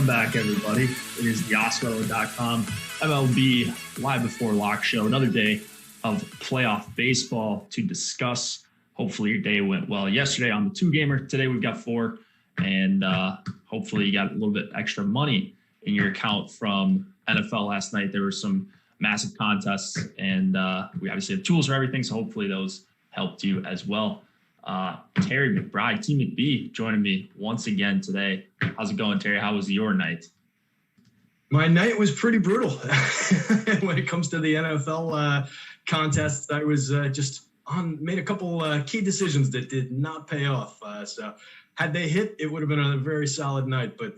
Welcome back, everybody. It is the Awesemo.com MLB Live Before Lock show. Another day of playoff baseball to discuss. Hopefully your day went well yesterday on the 2-gamer. Today we've got 4, and hopefully you got a little bit extra money in your account from NFL last night. There were some massive contests, and we obviously have tools for everything, so hopefully those helped you as well. Terry McBride, Team McB, joining me once again today. How's it going, Terry? How was your night? My night was pretty brutal. When it comes to the NFL contests, I was made a couple key decisions that did not pay off. So had they hit, it would have been a very solid night. But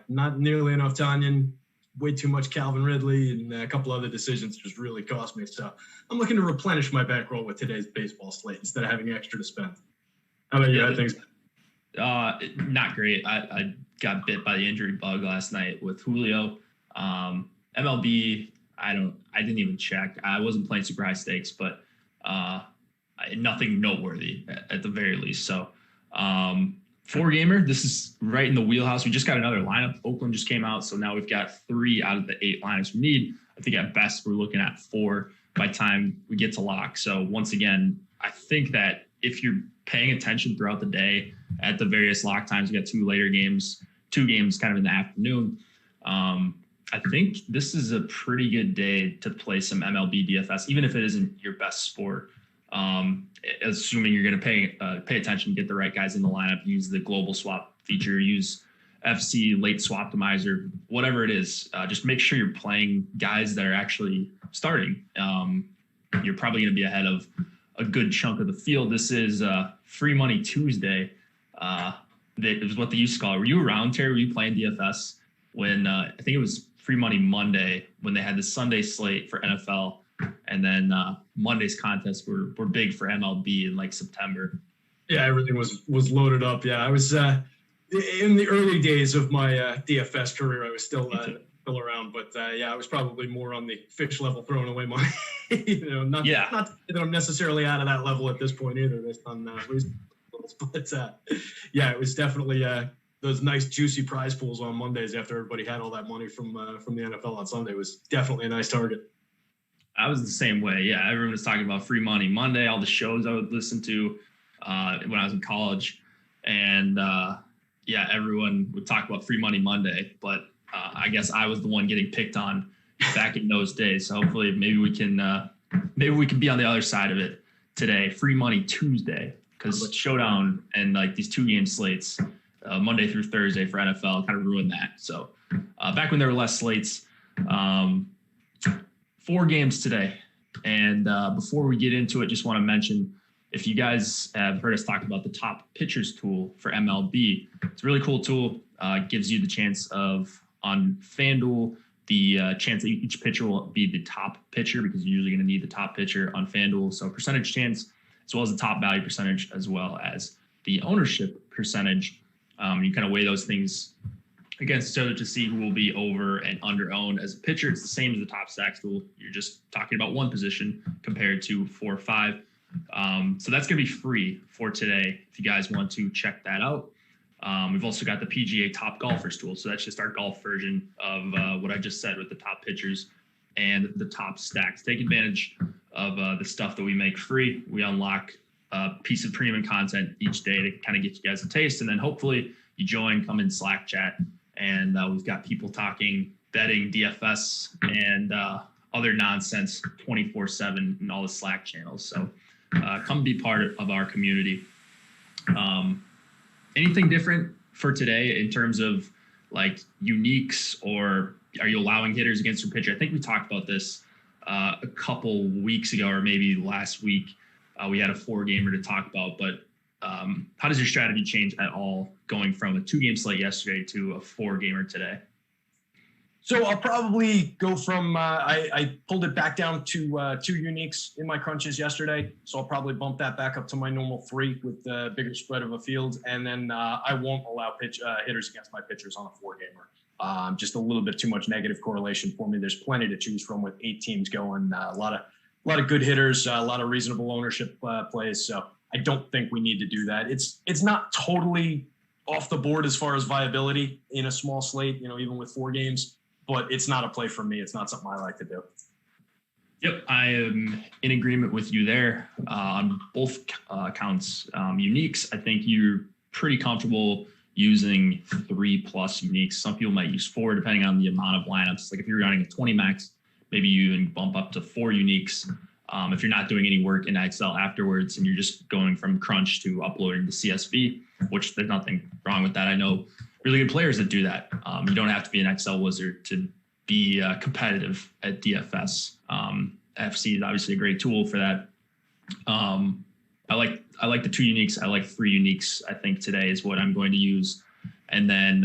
not nearly enough Tanyan, way too much Calvin Ridley, and a couple other decisions just really cost me. So I'm looking to replenish my bankroll with today's baseball slate instead of having extra to spend. How about you? How things? Not great. I got bit by the injury bug last night with Julio. MLB, I didn't even check. I wasn't playing super high stakes, but nothing noteworthy at the very least. So 4-gamer, this is right in the wheelhouse. We just got another lineup. Oakland just came out, so now we've got 3 out of the 8 lineups we need. I think at best we're looking at 4 by the time we get to lock. So once again, I think that if you're paying attention throughout the day at the various lock times, we got 2 later games, 2 games kind of in the afternoon. I think this is a pretty good day to play some MLB DFS, even if it isn't your best sport. Assuming you're going to pay attention, get the right guys in the lineup, use the global swap feature, use FC late swap optimizer, whatever it is. Just make sure you're playing guys that are actually starting. You're probably going to be ahead of a good chunk of the field. This is Free Money Tuesday. That is what they used to call it. Were you around, Terry? Were you playing DFS when I think it was Free Money Monday when they had the Sunday slate for NFL, and then Monday's contests were big for MLB in like September. Yeah, everything was loaded up. Yeah, I was in the early days of my DFS career. I was still around, but I was probably more on the fish level, throwing away money. Not that I'm necessarily out of that level at this point either. Based on but it was definitely those nice juicy prize pools on Mondays after everybody had all that money from the NFL on Sunday was definitely a nice target. I was the same way. Yeah, everyone was talking about Free Money Monday, all the shows I would listen to when I was in college, and everyone would talk about Free Money Monday, but I guess I was the one getting picked on back in those days. So hopefully maybe we can be on the other side of it today. Free Money Tuesday, because Showdown and like these 2-game slates, Monday through Thursday for NFL kind of ruined that. So back when there were less slates, 4 games today. And before we get into it, just want to mention, if you guys have heard us talk about the top pitchers tool for MLB, it's a really cool tool. It gives you the chance of, on FanDuel, the chance that each pitcher will be the top pitcher, because you're usually going to need the top pitcher on FanDuel. So percentage chance, as well as the top value percentage, as well as the ownership percentage. You kind of weigh those things against each other to see who will be over and under owned as a pitcher. It's the same as the top stacks tool. You're just talking about one position compared to 4 or 5. So that's going to be free for today if you guys want to check that out. We've also got the PGA Top Golfers tool. So that's just our golf version of what I just said with the top pitchers and the top stacks. Take advantage of the stuff that we make free. We unlock a piece of premium content each day to kind of get you guys a taste. And then hopefully you join, come in Slack chat. And we've got people talking betting, DFS, and other nonsense 24/7 in all the Slack channels. So come be part of our community. Anything different for today in terms of like uniques, or are you allowing hitters against your pitcher? I think we talked about this a couple weeks ago, or maybe last week. We had a 4-gamer to talk about, but how does your strategy change at all going from a 2-game slate yesterday to a 4-gamer today? So I'll probably go from, I pulled it back down to 2 uniques in my crunches yesterday. So I'll probably bump that back up to my normal 3 with the bigger spread of a field. And then I won't allow hitters against my pitchers on a 4-gamer. Just a little bit too much negative correlation for me. There's plenty to choose from with 8 teams going, a lot of good hitters, a lot of reasonable ownership plays. So I don't think we need to do that. It's not totally off the board as far as viability in a small slate, even with 4 games, but it's not a play for me. It's not something I like to do. Yep, I am in agreement with you there on both counts. Uniques, I think you're pretty comfortable using 3+ uniques. Some people might use 4 depending on the amount of lineups. Like if you're running a 20 max, maybe you can bump up to 4 uniques. If you're not doing any work in Excel afterwards and you're just going from Crunch to uploading to CSV, which there's nothing wrong with that. I know really good players that do that. You don't have to be an Excel wizard to be competitive at DFS. FC is obviously a great tool for that. I like the 2 uniques. I like 3 uniques. I think today is what I'm going to use. And then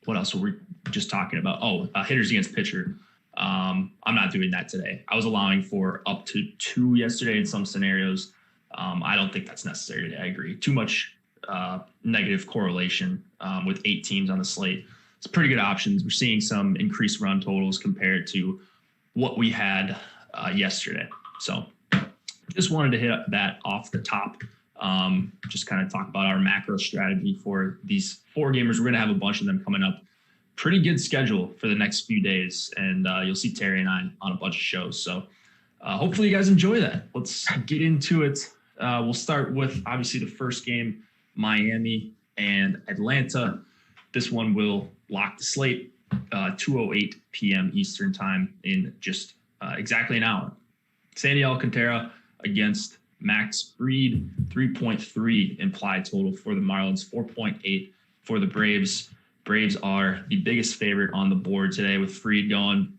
what else were we just talking about? Hitters against pitcher. I'm not doing that today. I was allowing for up to 2 yesterday in some scenarios. I don't think that's necessary today. I agree. Too much negative correlation with 8 teams on the slate. It's pretty good options. We're seeing some increased run totals compared to what we had yesterday. So just wanted to hit that off the top. Just kind of talk about our macro strategy for these 4 gamers. We're going to have a bunch of them coming up. Pretty good schedule for the next few days. And you'll see Terry and I on a bunch of shows. So hopefully you guys enjoy that. Let's get into it. We'll start with obviously the first game, Miami and Atlanta. This one will lock the slate 2:08 p.m. Eastern time in just exactly an hour. Sandy Alcantara against Max Fried, 3.3 implied total for the Marlins, 4.8 for the Braves. Braves are the biggest favorite on the board today with Fried going.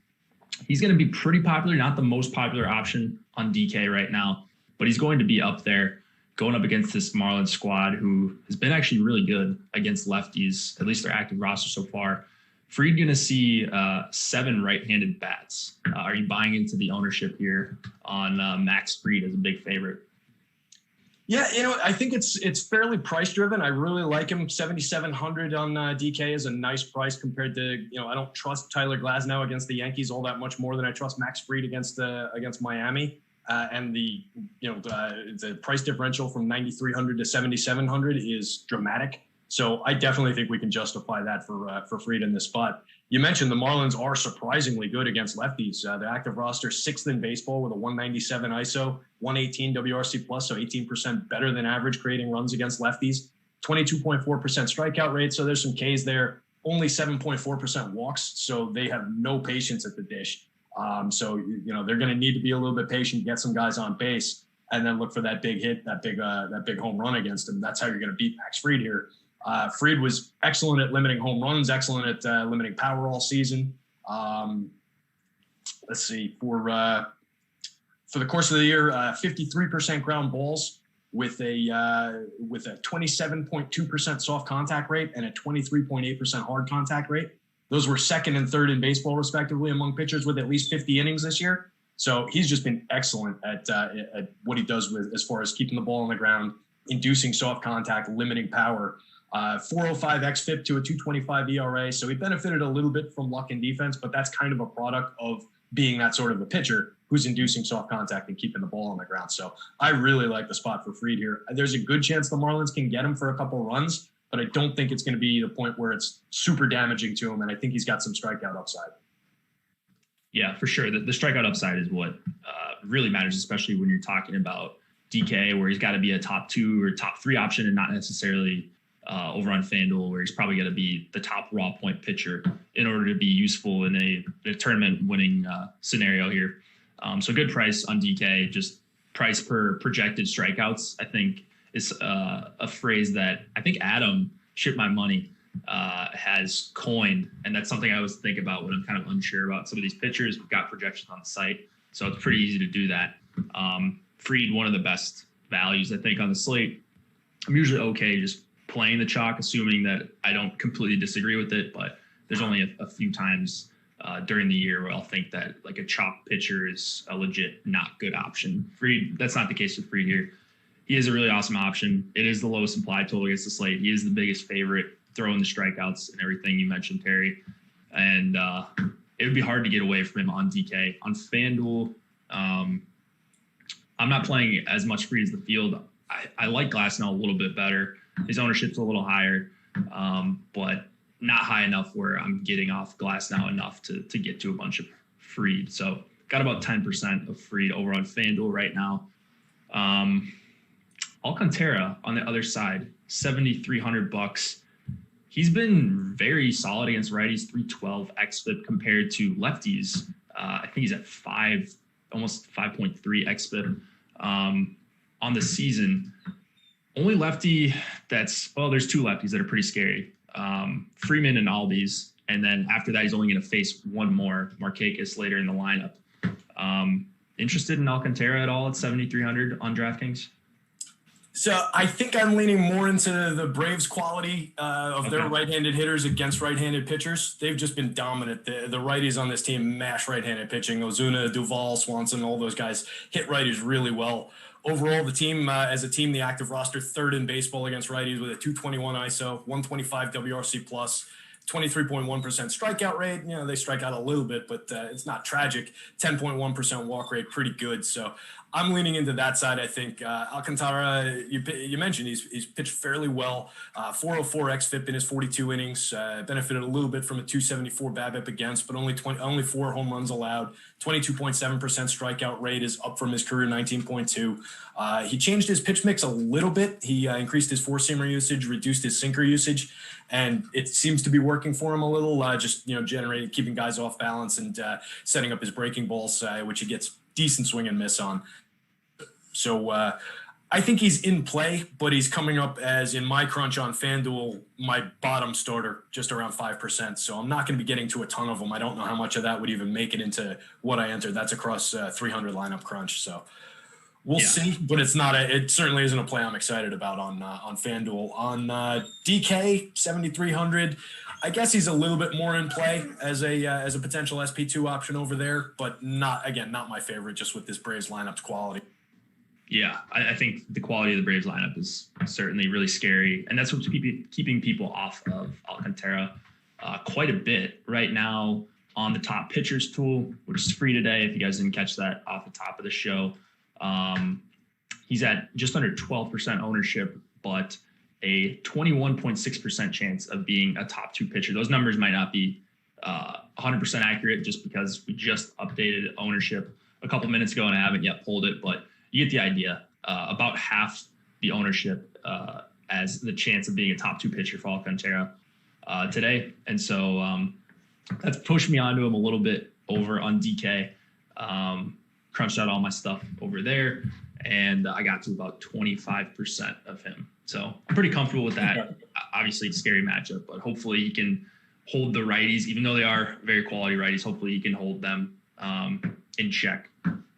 He's going to be pretty popular, not the most popular option on DK right now, but he's going to be up there going up against this Marlins squad who has been actually really good against lefties, at least their active roster so far. Fried going to see 7 right-handed bats. Are you buying into the ownership here on Max Fried as a big favorite? Yeah, I think it's fairly price driven. I really like him. 7,700 on DK is a nice price compared to, I don't trust Tyler Glasnow against the Yankees all that much more than I trust Max Fried against Miami. And the price differential from 9,300 to 7,700 is dramatic. So I definitely think we can justify that for Fried in this spot. You mentioned the Marlins are surprisingly good against lefties. The active roster 6th in baseball with a 197 ISO, 118 WRC plus, so 18% better than average creating runs against lefties. 22.4% strikeout rate, so there's some Ks there. Only 7.4% walks, so they have no patience at the dish. So they're going to need to be a little bit patient, get some guys on base, and then look for that big hit, that big home run against him. That's how you're going to beat Max Fried here. Fried was excellent at limiting home runs, excellent at limiting power all season. Let's see, for the course of the year, 53% ground balls with a 27.2% soft contact rate and a 23.8% hard contact rate. Those were 2nd and 3rd in baseball, respectively, among pitchers with at least 50 innings this year. So he's just been excellent at what he does with as far as keeping the ball on the ground, inducing soft contact, limiting power. 405 xFIP to a 225 ERA. So he benefited a little bit from luck and defense, but that's kind of a product of being that sort of a pitcher who's inducing soft contact and keeping the ball on the ground. So I really like the spot for Fried here. There's a good chance the Marlins can get him for a couple runs, but I don't think it's going to be the point where it's super damaging to him. And I think he's got some strikeout upside. Yeah, for sure. The strikeout upside is what really matters, especially when you're talking about DK, where he's got to be a top 2 or top 3 option and not necessarily over on FanDuel, where he's probably going to be the top raw point pitcher in order to be useful in a tournament winning scenario here. So good price on DK, just price per projected strikeouts, I think is a phrase that I think Adam Ship My Money has coined. And that's something I always think about when I'm kind of unsure about some of these pitchers. We've got projections on the site, so it's pretty easy to do that. Fried, one of the best values, I think, on the slate. I'm usually okay just playing the chalk, assuming that I don't completely disagree with it, but there's only a few times during the year where I'll think that like a chalk pitcher is a legit not good option. Fried, that's not the case with Fried here. He is a really awesome option. It is the lowest implied total against the slate. He is the biggest favorite, throwing the strikeouts and everything you mentioned, Terry. And it would be hard to get away from him on DK. On FanDuel, I'm not playing as much Fried as the field. I like Glasnow a little bit better. His ownership's a little higher, but not high enough where I'm getting off glass now enough to get to a bunch of freed. So got about 10% of freed over on FanDuel right now. Alcantara on the other side, $7,300. He's been very solid against righties, 312 xFIP compared to lefties. I think he's at almost 5.3 xFIP on the season. Only lefty there's two lefties that are pretty scary. Freeman and Albies. And then after that, he's only going to face one more, Markakis, later in the lineup. Interested in Alcantara at all at 7,300 on DraftKings? So I think I'm leaning more into the Braves' quality of their right-handed hitters against right-handed pitchers. They've just been dominant. The righties on this team mash right-handed pitching. Ozuna, Duvall, Swanson, all those guys hit righties really well. Overall, the team, as a team, the active roster, third in baseball against righties with a 221 ISO, 125 WRC+, 23.1% strikeout rate. You know, they strike out a little bit, but it's not tragic. 10.1% walk rate, pretty good. So I'm leaning into that side. I think Alcantara, you mentioned he's pitched fairly well. 404 xFIP in his 42 innings. Benefited a little bit from a 274 BABIP against, but only 4 home runs allowed. 22.7% strikeout rate is up from his career 19.2. He changed his pitch mix a little bit. He increased his four-seamer usage, reduced his sinker usage, and it seems to be working for him a little. Just generating, keeping guys off balance, and setting up his breaking balls, which he gets decent swing and miss on. So I think he's in play, but he's coming up as, in my crunch on FanDuel, my bottom starter, just around 5%. So I'm not going to be getting to a ton of them. I don't know how much of that would even make it into what I entered. That's across 300 lineup crunch. So we'll see, but it certainly isn't a play I'm excited about on FanDuel. On DK, 7,300. I guess he's a little bit more in play as a potential SP2 option over there, but not my favorite, just with this Braves lineup's quality. Yeah, I think the quality of the Braves lineup is certainly really scary, and that's what's keeping people off of Alcantara quite a bit right now on the top pitchers tool, which is free today. If you guys didn't catch that off the top of the show, he's at just under 12% ownership, but a 21.6% chance of being a top 2 pitcher. Those numbers might not be 100% accurate just because we just updated ownership a couple minutes ago and I haven't yet pulled it, but you get the idea. About half the ownership as the chance of being a top 2 pitcher for Alcantara today. And so that's pushed me onto him a little bit over on DK. Crunched out all my stuff over there, and I got to about 25% of him. So I'm pretty comfortable with that. Obviously, it's a scary matchup, but hopefully he can hold the righties, even though they are very quality righties. Hopefully he can hold them in check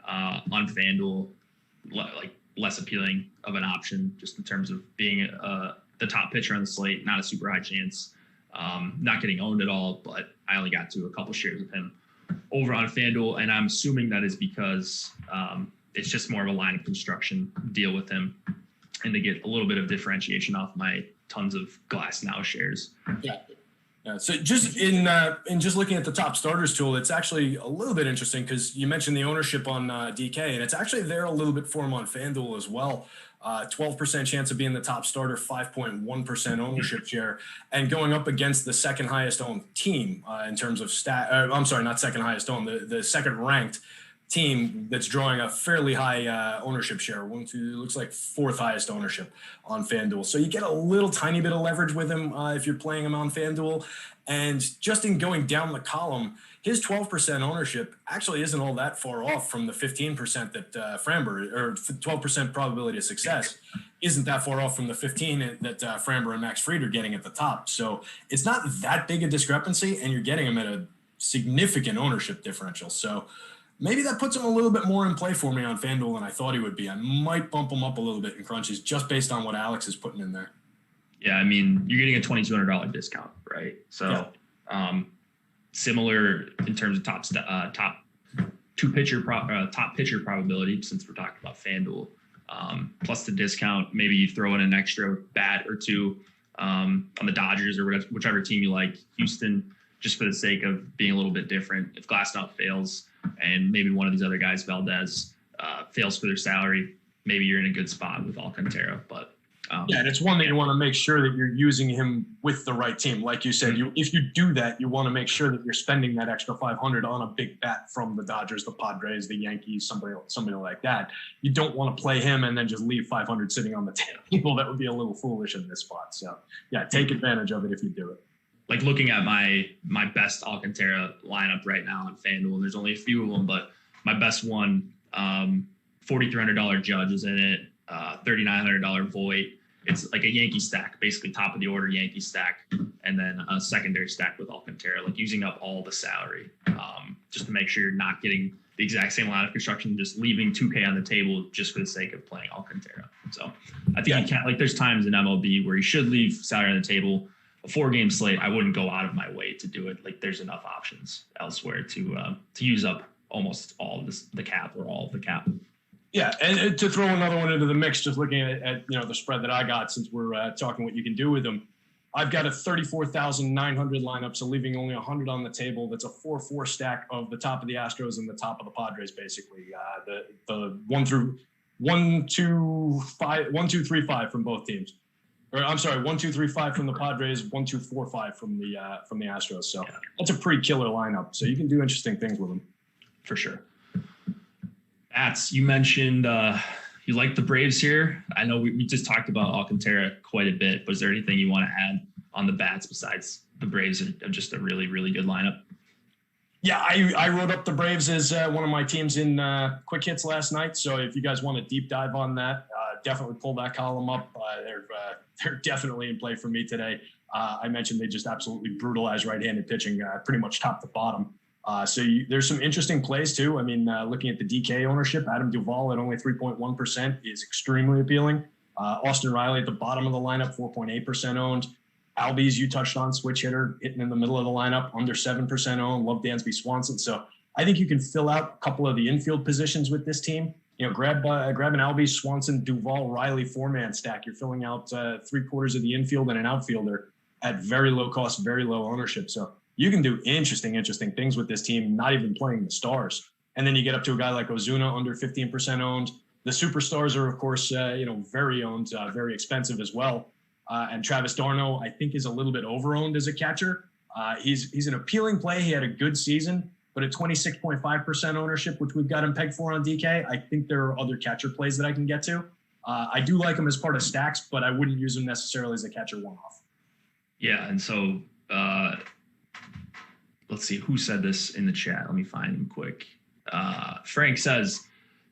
on FanDuel. Like less appealing of an option just in terms of being the top pitcher on the slate, not a super high chance, not getting owned at all, but I only got to a couple shares of him over on FanDuel, and I'm assuming that is because it's just more of a line of construction deal with him and to get a little bit of differentiation off my tons of Glass Now shares. Yeah. So just in just looking at the top starters tool, it's actually a little bit interesting because you mentioned the ownership on DK, and it's actually there a little bit for him on FanDuel as well. 12% chance of being the top starter, 5.1% ownership share, and going up against the second highest owned team in terms of I'm sorry, not second highest owned, the second ranked team that's drawing a fairly high ownership share. Looks like 4th highest ownership on FanDuel. So you get a little tiny bit of leverage with him if you're playing him on FanDuel. And just in going down the column, his 12% ownership actually isn't all that far off from the 15% that Framber, or 12% probability of success, isn't that far off from the 15 that Framber and Max Fried are getting at the top. So it's not that big a discrepancy, and you're getting him at a significant ownership differential. So maybe that puts him a little bit more in play for me on FanDuel than I thought he would be. I might bump him up a little bit in crunches just based on what Alex is putting in there. Yeah, I mean, you're getting a $2,200 discount, right? So similar in terms of top pitcher probability, since we're talking about FanDuel, plus the discount. Maybe you throw in an extra bat or two on the Dodgers or whichever team you like, Houston, just for the sake of being a little bit different. If Glasnow fails and maybe one of these other guys, Valdez, fails for their salary, maybe you're in a good spot with Alcantara. But Yeah, and it's one that you want to make sure that you're using him with the right team. Like you said, if you do that, you want to make sure that you're spending that extra $500 on a big bat from the Dodgers, the Padres, the Yankees, somebody like that. You don't want to play him and then just leave $500 sitting on the table. That would be a little foolish in this spot. So, yeah, take advantage of it if you do it. Like looking at my best Alcantara lineup right now on FanDuel, and there's only a few of them, but my best one, $4,300 Judge is in it, $3,900 Voit. It's like a Yankee stack, basically top of the order Yankee stack, and then a secondary stack with Alcantara, like using up all the salary, just to make sure you're not getting the exact same line of construction, just leaving $2K on the table just for the sake of playing Alcantara. So I think you can't, like, there's times in MLB where you should leave salary on the table. A 4-game slate, I wouldn't go out of my way to do it. Like, there's enough options elsewhere to use up almost all of the cap or all of the cap. Yeah, and to throw another one into the mix, just looking at the spread that I got, since we're talking what you can do with them, I've got a 34,900 lineup, so leaving only 100 on the table. That's a 4-4 stack of the top of the Astros and the top of the Padres, basically. The 1 2 3 5 from both teams. Or I'm sorry, 1 2 3 5 from the Padres, 1 2 4 5 from the Astros. So that's a pretty killer lineup. So you can do interesting things with them, for sure. Bats, you mentioned you like the Braves here. I know we just talked about Alcantara quite a bit, but is there anything you want to add on the Bats besides the Braves are just a really, really good lineup? Yeah, I wrote up the Braves as one of my teams in quick hits last night. So if you guys want to deep dive on that, definitely pull that column up. They're definitely in play for me today. I mentioned they just absolutely brutalized right-handed pitching, pretty much top to bottom. So there's some interesting plays too. I mean, looking at the DK ownership, Adam Duvall at only 3.1% is extremely appealing. Austin Riley at the bottom of the lineup, 4.8% owned. Albies, you touched on, switch hitter, hitting in the middle of the lineup, under 7% owned. Love Dansby Swanson. So I think you can fill out a couple of the infield positions with this team. Grab an Albies, Swanson, Duvall, Riley 4-man stack. You're filling out 3/4 of the infield and an outfielder at very low cost, very low ownership. So you can do interesting things with this team, not even playing the stars. And then you get up to a guy like Ozuna, under 15% owned. The superstars are, of course, very owned, very expensive as well. And Travis d'Arnaud, I think, is a little bit over-owned as a catcher. He's an appealing play. He had a good season, but at 26.5% ownership, which we've got him pegged for on DK, I think there are other catcher plays that I can get to. I do like him as part of stacks, but I wouldn't use him necessarily as a catcher one-off. Yeah, and so let's see who said this in the chat. Let me find him quick. Frank says,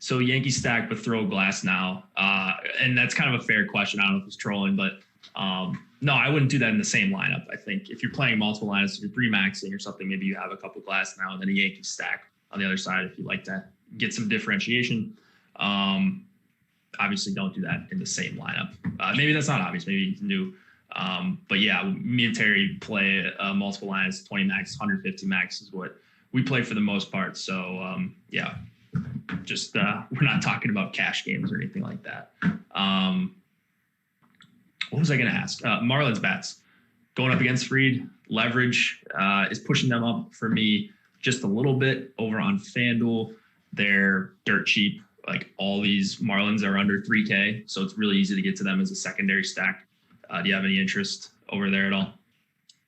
so Yankee stack, but throw glass now. And that's kind of a fair question. I don't know if it's trolling, but no, I wouldn't do that in the same lineup. I think if you're playing multiple lineups, if you're pre-maxing or something, maybe you have a couple glass now and then a Yankee stack on the other side if you like to get some differentiation. Obviously, don't do that in the same lineup. Maybe that's not obvious. Maybe you can do. But yeah, me and Terry play multiple lines, 20 max, 150 max is what we play for the most part. So yeah, just we're not talking about cash games or anything like that. What was I going to ask? Marlins bats going up against Fried. Leverage is pushing them up for me just a little bit over on FanDuel. They're dirt cheap. Like all these Marlins are under 3K, so it's really easy to get to them as a secondary stack. Do you have any interest over there at all?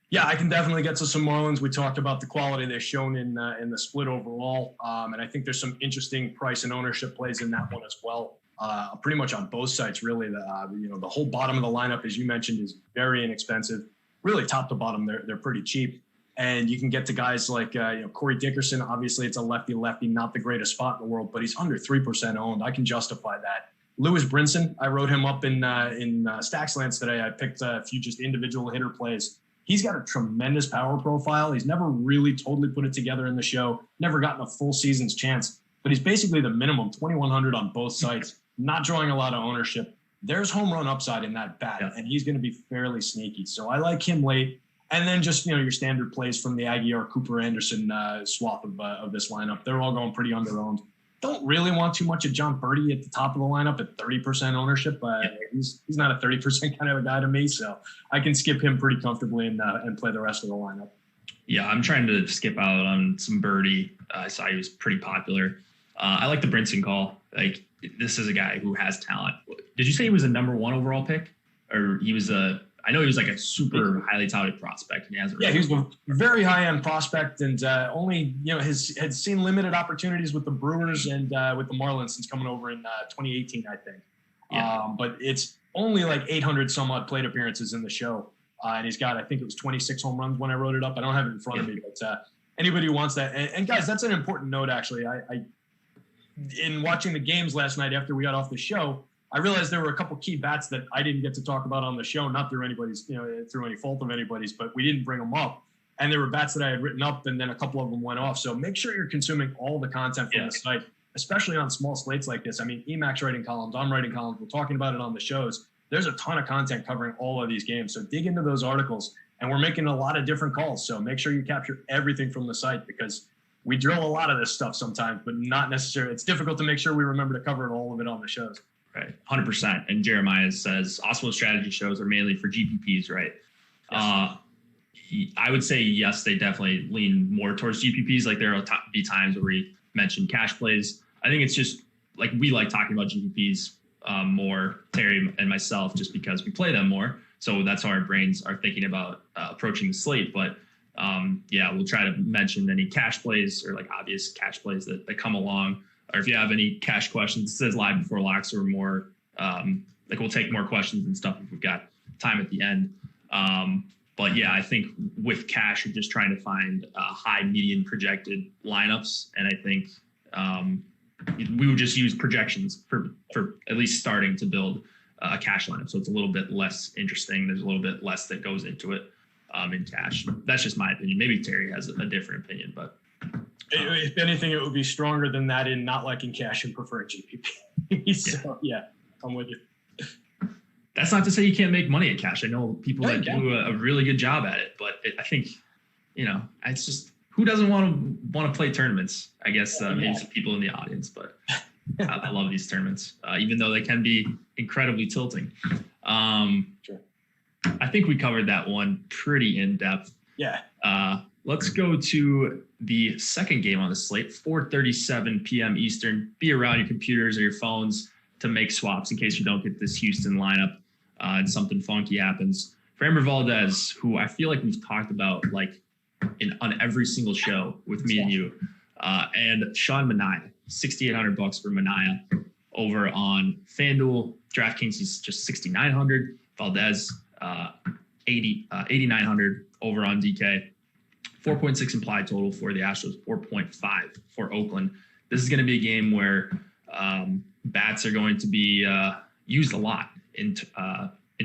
Yeah, I can definitely get to some Marlins. We talked about the quality they've shown in the split overall, and I think there's some interesting price and ownership plays in that one as well. Pretty much on both sides, really. The whole bottom of the lineup, as you mentioned, is very inexpensive. Really, top to bottom, they're pretty cheap, and you can get to guys like Corey Dickerson. Obviously, it's a lefty, not the greatest spot in the world, but he's under 3% owned. I can justify that. Lewis Brinson, I wrote him up in Stackslands today. I picked a few just individual hitter plays. He's got a tremendous power profile. He's never really totally put it together in the show, never gotten a full season's chance, but he's basically the minimum, 2,100 on both sides, not drawing a lot of ownership. There's home run upside in that bat, and he's going to be fairly sneaky. So I like him late. And then just, your standard plays from the Aguilar, Cooper Anderson swath of this lineup. They're all going pretty under-owned. Don't really want too much of John Birdie at the top of the lineup at 30% ownership. He's not a 30% kind of a guy to me, so I can skip him pretty comfortably and play the rest of the lineup. Yeah, I'm trying to skip out on some Birdie. I saw he was pretty popular. I like the Brinson call. Like, this is a guy who has talent. Did you say he was a number 1 overall pick? or I know he was like a super highly touted prospect, and he hasn't. Yeah, he was a very high-end prospect, and only had seen limited opportunities with the Brewers and with the Marlins since coming over in 2018, I think. Yeah. But it's only like 800 some odd plate appearances in the show, and he's got, I think it was 26 home runs when I wrote it up. I don't have it in front of me, but anybody who wants that, and guys, that's an important note actually. I in watching the games last night after we got off the show, I realized there were a couple key bats that I didn't get to talk about on the show, not through anybody's, through any fault of anybody's, but we didn't bring them up. And there were bats that I had written up, and then a couple of them went off. So make sure you're consuming all the content from the site, especially on small slates like this. I mean, Emacs writing columns, I'm writing columns, we're talking about it on the shows. There's a ton of content covering all of these games. So dig into those articles, and we're making a lot of different calls. So make sure you capture everything from the site, because we drill a lot of this stuff sometimes, but not necessarily. It's difficult to make sure we remember to cover all of it on the shows. Right, 100%. And Jeremiah says Awesemo strategy shows are mainly for GPPs, right? Yes. I would say yes, they definitely lean more towards GPPs. Like there will be times where we mention cash plays. I think it's just like we like talking about GPPs more, Terry and myself, just because we play them more. So that's how our brains are thinking about approaching the slate. But we'll try to mention any cash plays or like obvious cash plays that come along. Or if you have any cash questions, it says live before locks, or more we'll take more questions and stuff if we've got time at the end. But yeah, I think with cash, you're just trying to find high, median projected lineups. And I think we would just use projections for at least starting to build a cash lineup. So it's a little bit less interesting. There's a little bit less that goes into it in cash. That's just my opinion. Maybe Terry has a different opinion, but. If anything, it would be stronger than that in not liking cash and preferring GPP. So, yeah, I'm with you. That's not to say you can't make money at cash. I know people that do a really good job at it, but I think, it's just who doesn't want to play tournaments? I guess maybe some people in the audience, but I love these tournaments, even though they can be incredibly tilting. Sure. I think we covered that one pretty in depth. Yeah. Let's go to the second game on the slate, 4:37 p.m. Eastern. Be around your computers or your phones to make swaps in case you don't get this Houston lineup and something funky happens. Framber Valdez, who I feel like we've talked about on every single show with me and you, and Sean Manaea, $6,800 for Manaea over on FanDuel. DraftKings, he's just $6,900. Valdez, $8,900 over on DK. 4.6 implied total for the Astros, 4.5 for Oakland. This is going to be a game where bats are going to be used a lot in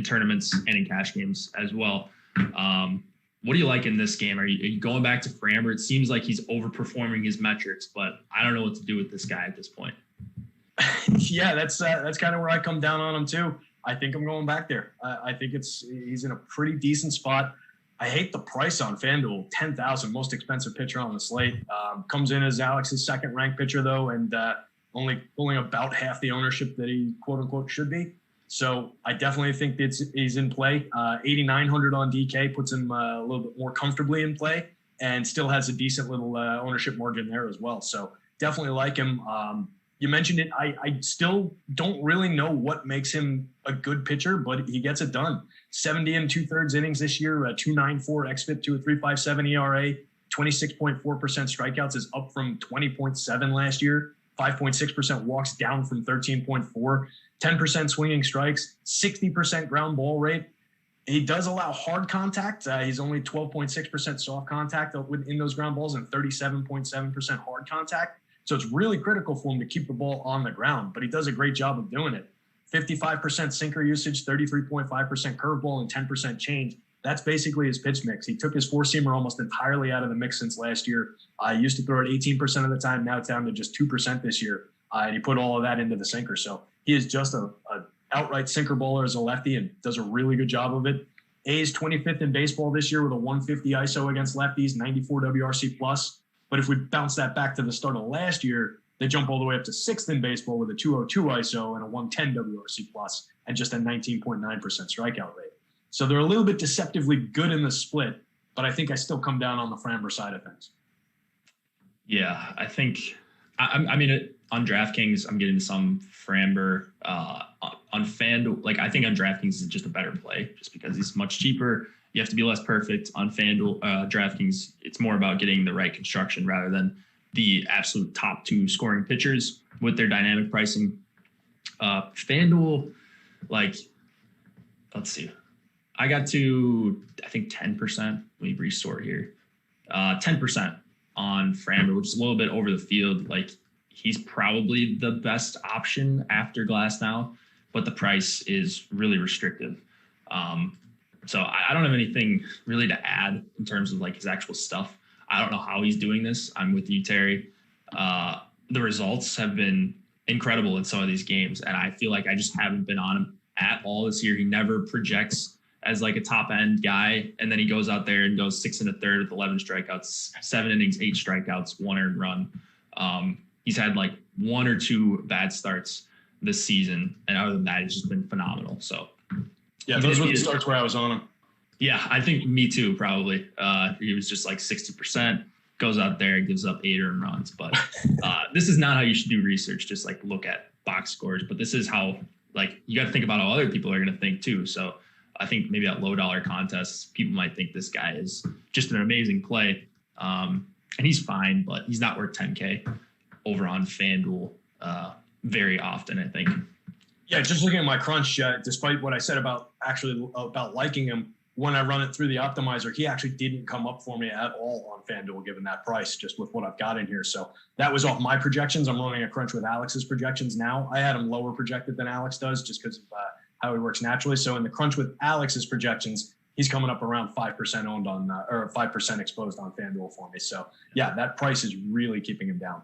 tournaments and in cash games as well. What do you like in this game? Are you going back to Framber? It seems like he's overperforming his metrics, but I don't know what to do with this guy at this point. Yeah, that's kind of where I come down on him too. I think I'm going back there. I think he's in a pretty decent spot. I hate the price on FanDuel, $10,000, most expensive pitcher on the slate. Comes in as Alex's second-ranked pitcher, though, and only pulling about half the ownership that he, quote-unquote, should be. So I definitely think he's in play. 8,900 on DK puts him a little bit more comfortably in play, and still has a decent little ownership margin there as well. So definitely like him. You mentioned it. I still don't really know what makes him a good pitcher, but he gets it done. 70 and 2/3 innings this year, 2.94 xFIP to a 3.57 ERA, 26.4% strikeouts is up from 20.7 last year, 5.6% walks down from 13.4, 10% swinging strikes, 60% ground ball rate. He does allow hard contact. He's only 12.6% soft contact within those ground balls and 37.7% hard contact. So it's really critical for him to keep the ball on the ground, but he does a great job of doing it. 55% sinker usage, 33.5% curveball, and 10% change. That's basically his pitch mix. He took his four-seamer almost entirely out of the mix since last year. He used to throw it 18% of the time. Now it's down to just 2% this year. And he put all of that into the sinker. So he is just a outright sinker bowler as a lefty and does a really good job of it. A's 25th in baseball this year with a 150 ISO against lefties, 94 WRC plus. But if we bounce that back to the start of last year, they jump all the way up to 6th in baseball with a 202 ISO and a 110 WRC plus and just a 19.9% strikeout rate. So they're a little bit deceptively good in the split, but I think I still come down on the Framber side of things. Yeah, I think, I mean, on DraftKings, I'm getting some Framber on FanDuel, like I think on DraftKings is just a better play just because it's much cheaper. You have to be less perfect on FanDuel. DraftKings, it's more about getting the right construction rather than the absolute top 2 scoring pitchers with their dynamic pricing. FanDuel, like, let's see. I got to, I think 10%. Let me resort here. 10% on Framber, which is a little bit over the field. Like, he's probably the best option after Glass now, but the price is really restrictive. So I don't have anything really to add in terms of like his actual stuff. I don't know how he's doing this. I'm with you, Terry. The results have been incredible in some of these games, and I feel like I just haven't been on him at all this year. He never projects as like a top end guy, and then he goes out there and goes 6 1/3 with 11 strikeouts, 7 innings, 8 strikeouts, 1 earned run. He's had like 1 or 2 bad starts this season, and other than that, he's just been phenomenal. So yeah, those were the starts where I was on him. Yeah, I think me too, probably. He was just like 60%, goes out there and gives up 8 earned runs. But this is not how you should do research, just like look at box scores. But this is how, like, you got to think about how other people are going to think too. So I think maybe at low dollar contests, people might think this guy is just an amazing play. And he's fine, but he's not worth 10K over on FanDuel very often, I think. Yeah, just looking at my crunch, despite what I said about liking him, when I run it through the optimizer, he actually didn't come up for me at all on FanDuel, given that price, just with what I've got in here. So that was off my projections. I'm running a crunch with Alex's projections now. I had him lower projected than Alex does just because of how he works naturally. So in the crunch with Alex's projections, he's coming up around 5% owned on, or 5% exposed on FanDuel for me. So yeah, that price is really keeping him down.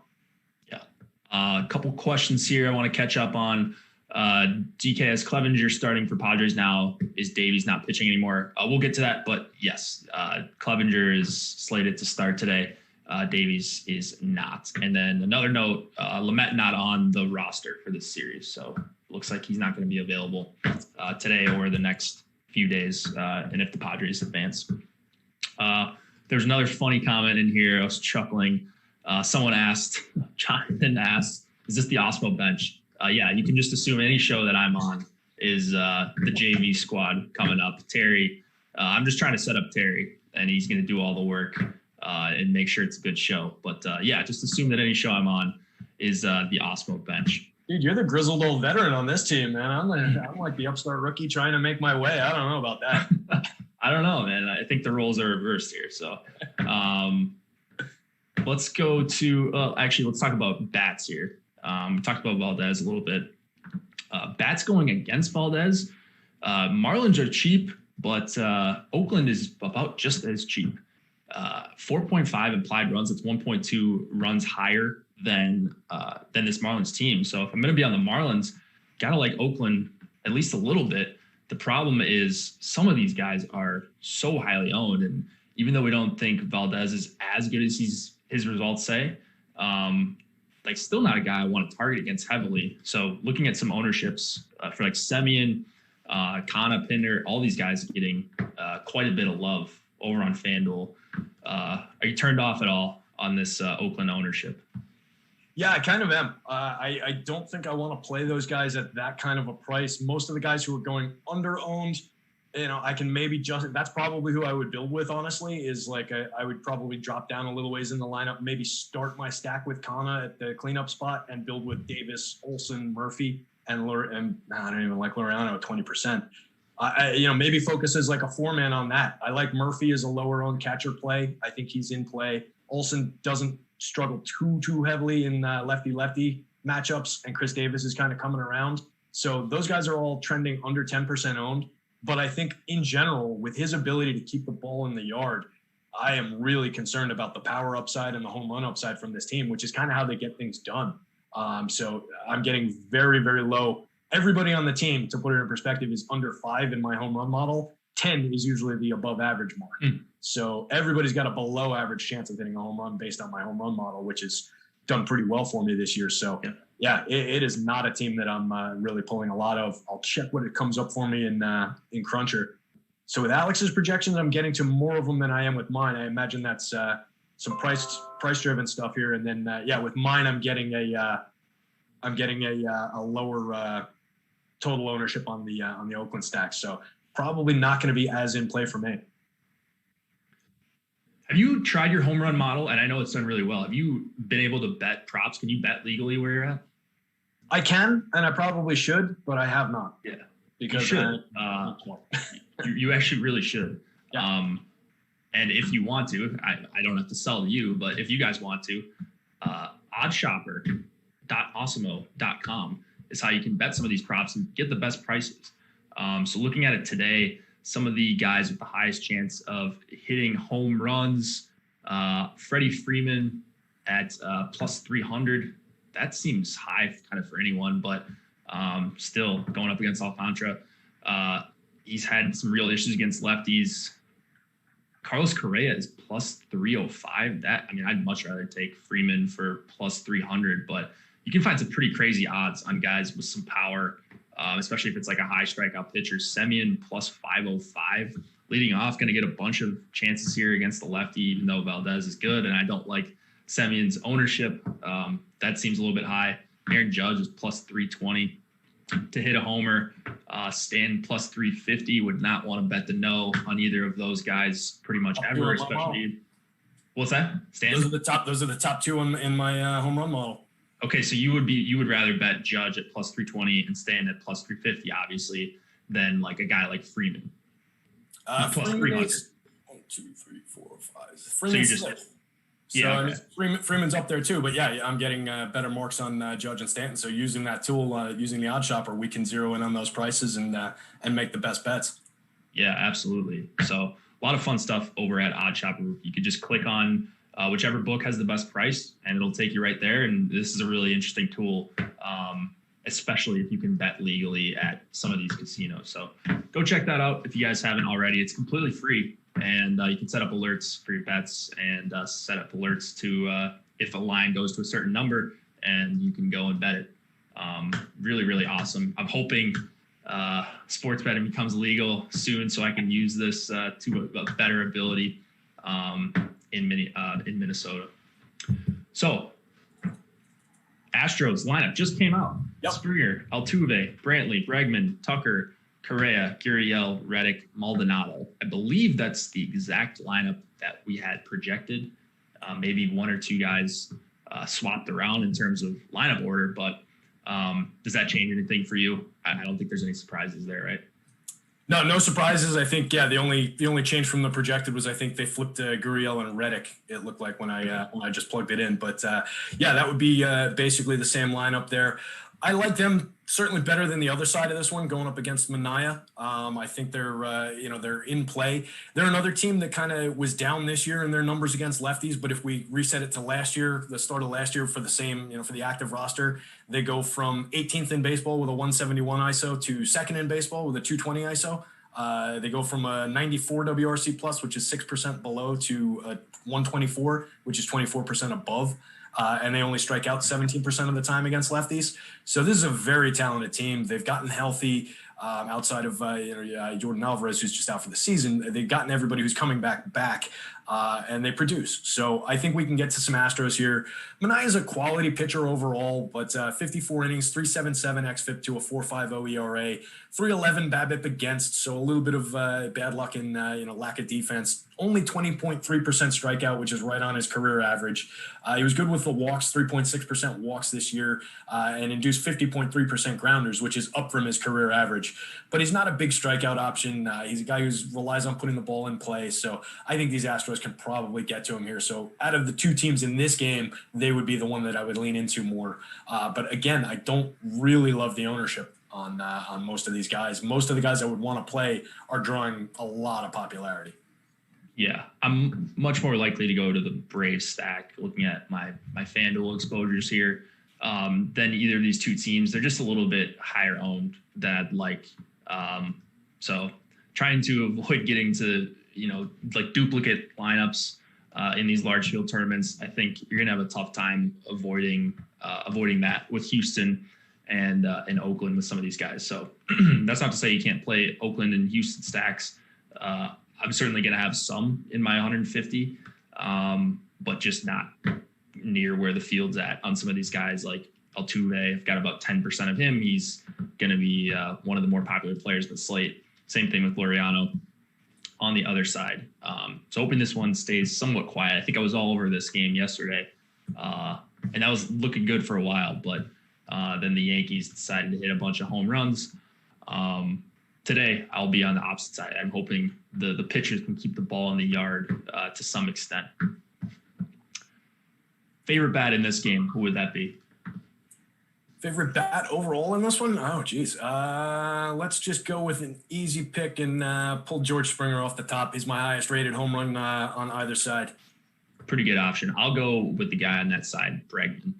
Yeah. A couple questions here I want to catch up on. DKS Clevenger starting for Padres now. Is Davies not pitching anymore? We'll get to that, but yes, Clevenger is slated to start today. Davies is not. And then another note, Lamet not on the roster for this series, so looks like he's not going to be available today or the next few days, and if the Padres advance. There's another funny comment in here. I was chuckling. Someone asked, Jonathan asked, is this the Awesemo bench? Yeah, you can just assume any show that I'm on is the JV squad coming up. Terry, I'm just trying to set up Terry, and he's going to do all the work and make sure it's a good show. But yeah, just assume that any show I'm on is the Awesemo bench. Dude, you're the grizzled old veteran on this team, man. I'm like the upstart rookie trying to make my way. I don't know about that. I don't know, man. I think the roles are reversed here. So let's go to actually, let's talk about bats here. We talked about Valdez a little bit. Bats going against Valdez. Marlins are cheap, but Oakland is about just as cheap. 4.5 implied runs. It's 1.2 runs higher than this Marlins team. So if I'm going to be on the Marlins, gotta like Oakland at least a little bit. The problem is some of these guys are so highly owned, and even though we don't think Valdez is as good as his results say, like still not a guy I want to target against heavily. So looking at some ownerships for like Semien, Kana, Pinder, all these guys are getting quite a bit of love over on FanDuel. Are you turned off at all on this Oakland ownership? Yeah, I kind of am. I don't think I want to play those guys at that kind of a price. Most of the guys who are going under-owned, I can maybe just – that's probably who I would build with, honestly, is like I would probably drop down a little ways in the lineup, maybe start my stack with Kana at the cleanup spot and build with Davis, Olsen, Murphy, and I don't even like Laureano at 20%. Maybe focus as like a 4-man on that. I like Murphy as a lower-owned catcher play. I think he's in play. Olsen doesn't struggle too heavily in lefty-lefty matchups, and Chris Davis is kind of coming around. So those guys are all trending under 10% owned. But I think in general, with his ability to keep the ball in the yard, I am really concerned about the power upside and the home run upside from this team, which is kind of how they get things done. So I'm getting very, very low. Everybody on the team, to put it in perspective, is under 5 in my home run model. 10 is usually the above average mark. So everybody's got a below average chance of hitting a home run based on my home run model, which has done pretty well for me this year. So yeah, it is not a team that I'm really pulling a lot of. I'll check what it comes up for me in Cruncher. So with Alex's projections, I'm getting to more of them than I am with mine. I imagine that's some price driven stuff here. And then with mine, I'm getting a lower total ownership on the Oakland stack. So probably not going to be as in play for me. Have you tried your home run model? And I know it's done really well. Have you been able to bet props? Can you bet legally where you're at? I can, and I probably should, but I have not. Yeah, because you should. You actually really should. Yeah. And if you want to, I don't have to sell to you, but if you guys want to, oddshopper.awesemo.com is how you can bet some of these props and get the best prices. So looking at it today, some of the guys with the highest chance of hitting home runs, Freddie Freeman at plus 300. That seems high kind of for anyone, but still going up against Alcantara. He's had some real issues against lefties. Carlos Correa is plus 305. I'd much rather take Freeman for plus 300, but you can find some pretty crazy odds on guys with some power, especially if it's like a high strikeout pitcher. Semien plus 505. Leading off, going to get a bunch of chances here against the lefty, even though Valdez is good, and I don't like Semien's ownership. That seems a little bit high. Aaron Judge is plus 320 to hit a homer. Stan plus 350. Would not want to bet the no on either of those guys pretty much ever, especially. What's that? Stan? Those are the top two in my home run model. Okay, so you would rather bet Judge at plus 320 and Stan at plus 350, obviously, than like a guy like Freeman. Plus 300. 1, 2, 3, 4, 5. Freeman's so you're just. Yeah, okay. Freeman's up there too, but yeah, I'm getting better marks on Judge and Stanton. So using that tool, using the Odd Shopper, we can zero in on those prices and make the best bets. Yeah, absolutely. So a lot of fun stuff over at Odd Shopper. You could just click on whichever book has the best price, and it'll take you right there. And this is a really interesting tool, especially if you can bet legally at some of these casinos. So go check that out if you guys haven't already. It's completely free. And you can set up alerts for your bets and set up alerts to if a line goes to a certain number, and you can go and bet it. Really, really awesome. I'm hoping sports betting becomes legal soon so I can use this to a better ability in Minnesota. So Astros lineup just came out. Yep. Springer, Altuve, Brantley, Bregman, Tucker, Correa, Gurriel, Reddick, Maldonado. I believe that's the exact lineup that we had projected. Maybe one or two guys swapped around in terms of lineup order, but does that change anything for you? I don't think there's any surprises there, right? No surprises. I think, yeah, the only change from the projected was I think they flipped Gurriel and Reddick, it looked like when I just plugged it in. But, yeah, that would be basically the same lineup there. I like them certainly better than the other side of this one going up against Minaya. I think they're in play. They're another team that kind of was down this year in their numbers against lefties. But if we reset it to last year, the start of last year for the same, for the active roster, they go from 18th in baseball with a 171 ISO to second in baseball with a 220 ISO. They go from a 94 WRC plus, which is 6% below, to a 124, which is 24% above. And they only strike out 17% of the time against lefties. So this is a very talented team. They've gotten healthy outside of Jordan Alvarez, who's just out for the season. They've gotten everybody who's coming back, and they produce. So I think we can get to some Astros here. Minaya is a quality pitcher overall, but 54 innings, 3.77 xFIP to a 4.50 ERA, 3.11 BABIP against. So a little bit of bad luck in lack of defense. Only 20.3% strikeout, which is right on his career average. He was good with the walks, 3.6% walks this year, and induced 50.3% grounders, which is up from his career average. But he's not a big strikeout option. He's a guy who relies on putting the ball in play. So I think these Astros can probably get to him here. So out of the two teams in this game, they would be the one that I would lean into more. But again, I don't really love the ownership on most of these guys. Most of the guys I would want to play are drawing a lot of popularity. Yeah, I'm much more likely to go to the Braves stack looking at my FanDuel exposures here than either of these two teams. They're just a little bit higher owned than I'd like. So trying to avoid getting to, like duplicate lineups in these large field tournaments, I think you're going to have a tough time avoiding that with Houston and Oakland with some of these guys. So that's not to say you can't play Oakland and Houston stacks. I'm certainly going to have some in my 150, but just not near where the field's at on some of these guys like Altuve. I've got about 10% of him. He's going to be one of the more popular players in the slate. Same thing with Laureano on the other side. So hoping this one stays somewhat quiet. I think I was all over this game yesterday, and that was looking good for a while, but then the Yankees decided to hit a bunch of home runs. Today, I'll be on the opposite side. I'm hoping the pitchers can keep the ball in the yard to some extent. Favorite bat in this game, who would that be? Favorite bat overall in this one? Oh, geez. Let's just go with an easy pick and pull George Springer off the top. He's my highest rated home run on either side. Pretty good option. I'll go with the guy on that side, Bregman.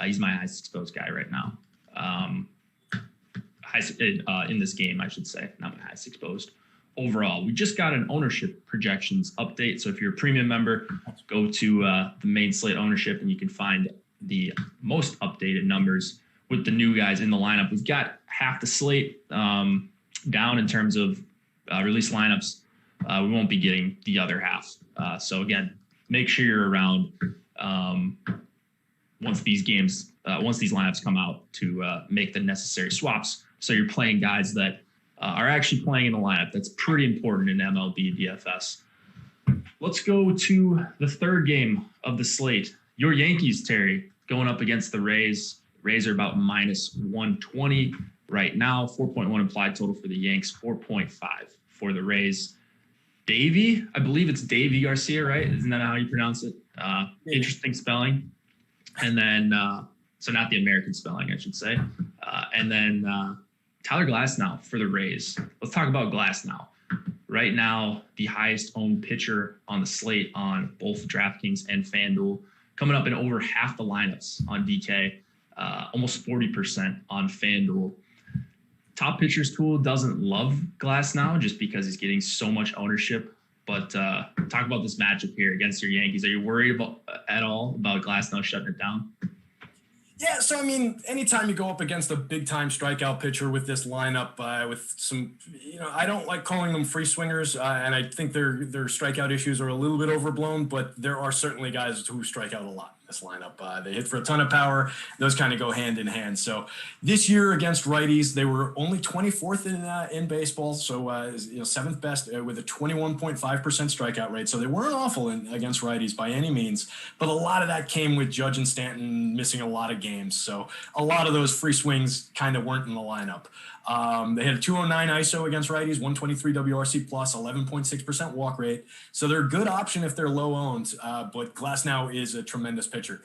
He's my highest exposed guy right now. In this game, I should say, not my highest exposed. Overall, we just got an ownership projections update. So if you're a premium member, go to the main slate ownership and you can find the most updated numbers with the new guys in the lineup. We've got half the slate down in terms of release lineups. We won't be getting the other half. So again, make sure you're around once these lineups come out to make the necessary swaps. So you're playing guys that are actually playing in the lineup. That's pretty important in MLB DFS. Let's go to the third game of the slate. Your Yankees, Terry, going up against the Rays. Rays are about minus 120 right now. 4.1 implied total for the Yanks, 4.5 for the Rays. Davey, I believe it's Davey Garcia, right? Isn't that how you pronounce it? Interesting spelling. And then, so not the American spelling, I should say. And then Tyler Glasnow for the Rays. Let's talk about Glasnow. Right now, the highest owned pitcher on the slate on both DraftKings and FanDuel, coming up in over half the lineups on DK, almost 40% on FanDuel. Top Pitchers Tool doesn't love Glasnow just because he's getting so much ownership. But talk about this matchup here against your Yankees. Are you worried at all about Glasnow shutting it down? Yeah, so I mean, anytime you go up against a big-time strikeout pitcher with this lineup, with some, I don't like calling them free swingers, and I think their strikeout issues are a little bit overblown, but there are certainly guys who strike out a lot in this lineup. They hit for a ton of power. Those kind of go hand in hand. So this year against righties, they were only 24th in baseball, so seventh best with a 21.5% strikeout rate. So they weren't awful against righties by any means, but a lot of that came with Judge and Stanton missing a lot of games. So a lot of those free swings kind of weren't in the lineup. They had a 209 ISO against righties, 123 WRC plus, 11.6% walk rate. So they're a good option if they're low owned, but Glasnow is a tremendous pitcher.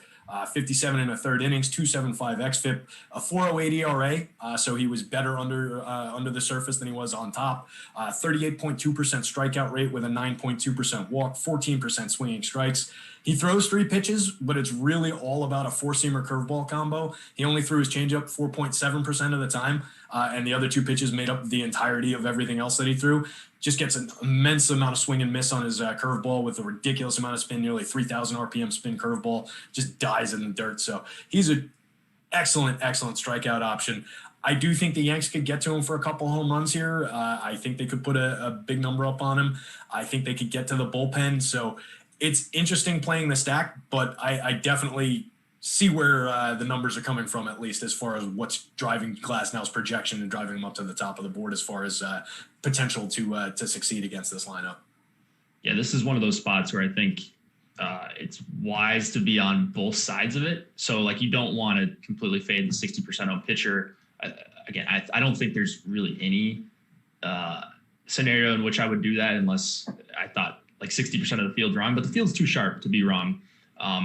57 and a third innings, 275 xFIP, a 408 ERA. So he was better under the surface than he was on top. 38.2% strikeout rate with a 9.2% walk, 14% swinging strikes. He throws 3 pitches, but it's really all about a 4-seamer curveball combo. He only threw his changeup 4.7% of the time, and the other 2 pitches made up the entirety of everything else that he threw. Just gets an immense amount of swing and miss on his curveball with a ridiculous amount of spin, nearly 3,000 RPM spin curveball, just dies in the dirt. So he's an excellent strikeout option. I do think the Yanks could get to him for a couple home runs here. I think they could put a big number up on him. I think they could get to the bullpen. So it's interesting playing the stack, but I definitely see where the numbers are coming from, at least as far as what's driving Glasnow's projection and driving him up to the top of the board as far as potential to succeed against this lineup. Yeah, this is one of those spots where I think it's wise to be on both sides of it. So, like, you don't want to completely fade the 60% on pitcher. Again, I don't think there's really any scenario in which I would do that unless I thought like 60% of the field's wrong, but the field's too sharp to be wrong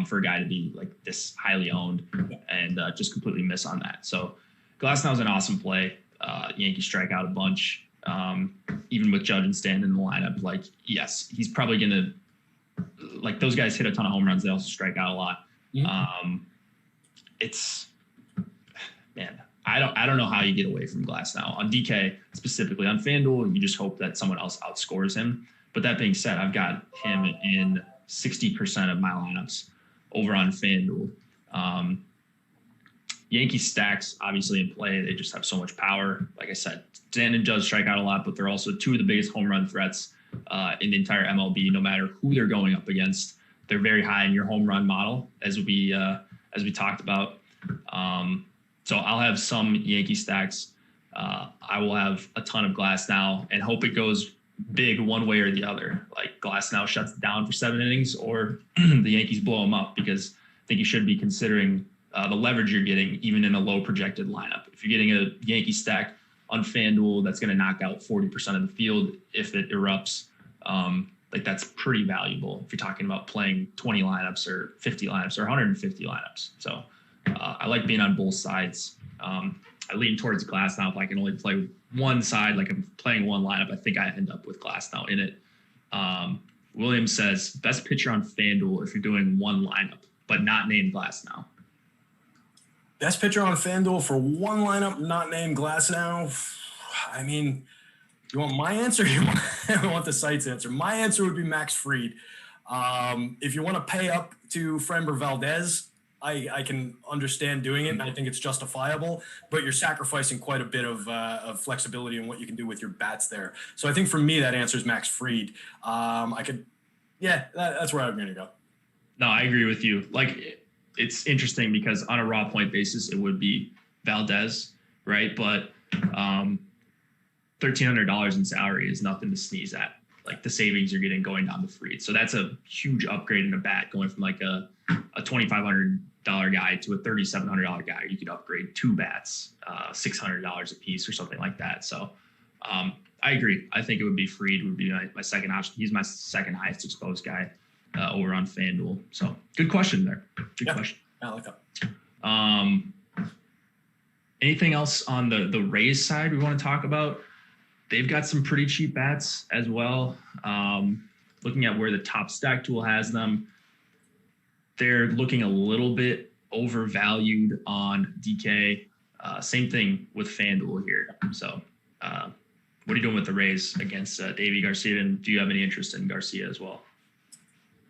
for a guy to be like this highly owned and just completely miss on that. So Glasnow's an awesome play. Yankees strike out a bunch. Even with Judge and Stanton in the lineup, like, yes, he's probably going to, like, those guys hit a ton of home runs. They also strike out a lot. Mm-hmm. I don't know how you get away from Glasnow. On DK, specifically on FanDuel, you just hope that someone else outscores him. But that being said, I've got him in 60% of my lineups over on FanDuel. Yankee stacks, obviously, in play. They just have so much power. Like I said, Stanton does strike out a lot, but they're also 2 of the biggest home run threats in the entire MLB, no matter who they're going up against. They're very high in your home run model, as we talked about. So I'll have some Yankee stacks. I will have a ton of Glasnow and hope it goes big one way or the other. Like Glasnow shuts down for 7 innings or the Yankees blow him up, because I think you should be considering the leverage you're getting even in a low projected lineup. If you're getting a Yankee stack on FanDuel that's going to knock out 40% of the field if it erupts, like that's pretty valuable if you're talking about playing 20 lineups or 50 lineups or 150 lineups. So I like being on both sides. I lean towards Glasnow. If I can only play one side, like I'm playing one lineup, I think I end up with Glasnow in it. William says, best pitcher on FanDuel if you're doing one lineup, but not named Glasnow. Best pitcher on FanDuel for one lineup, not named Glasnow. I mean, you want my answer? You want the site's answer? My answer would be Max Fried. If you want to pay up to Framber Valdez, I can understand doing it, and I think it's justifiable, but you're sacrificing quite a bit of flexibility in what you can do with your bats there. So I think for me, that answer is Max Fried. That's where I'm going to go. No, I agree with you. Like, it's interesting because on a raw point basis, it would be Valdez, right? But $1,300 in salary is nothing to sneeze at. Like the savings you're getting going down the Fried. So that's a huge upgrade in a bat, going from like a $2,500 guy to a $3,700 guy. You could upgrade 2 bats, $600 a piece or something like that. So I agree. I think it would be Fried would be my second option. He's my second highest exposed guy over on FanDuel. So good question there. Good question. I like that. Anything else on the Rays side we want to talk about? They've got some pretty cheap bats as well. Looking at where the top stack tool has them, they're looking a little bit overvalued on DK. Same thing with FanDuel here. So what are you doing with the Rays against Davey Garcia? And do you have any interest in Garcia as well?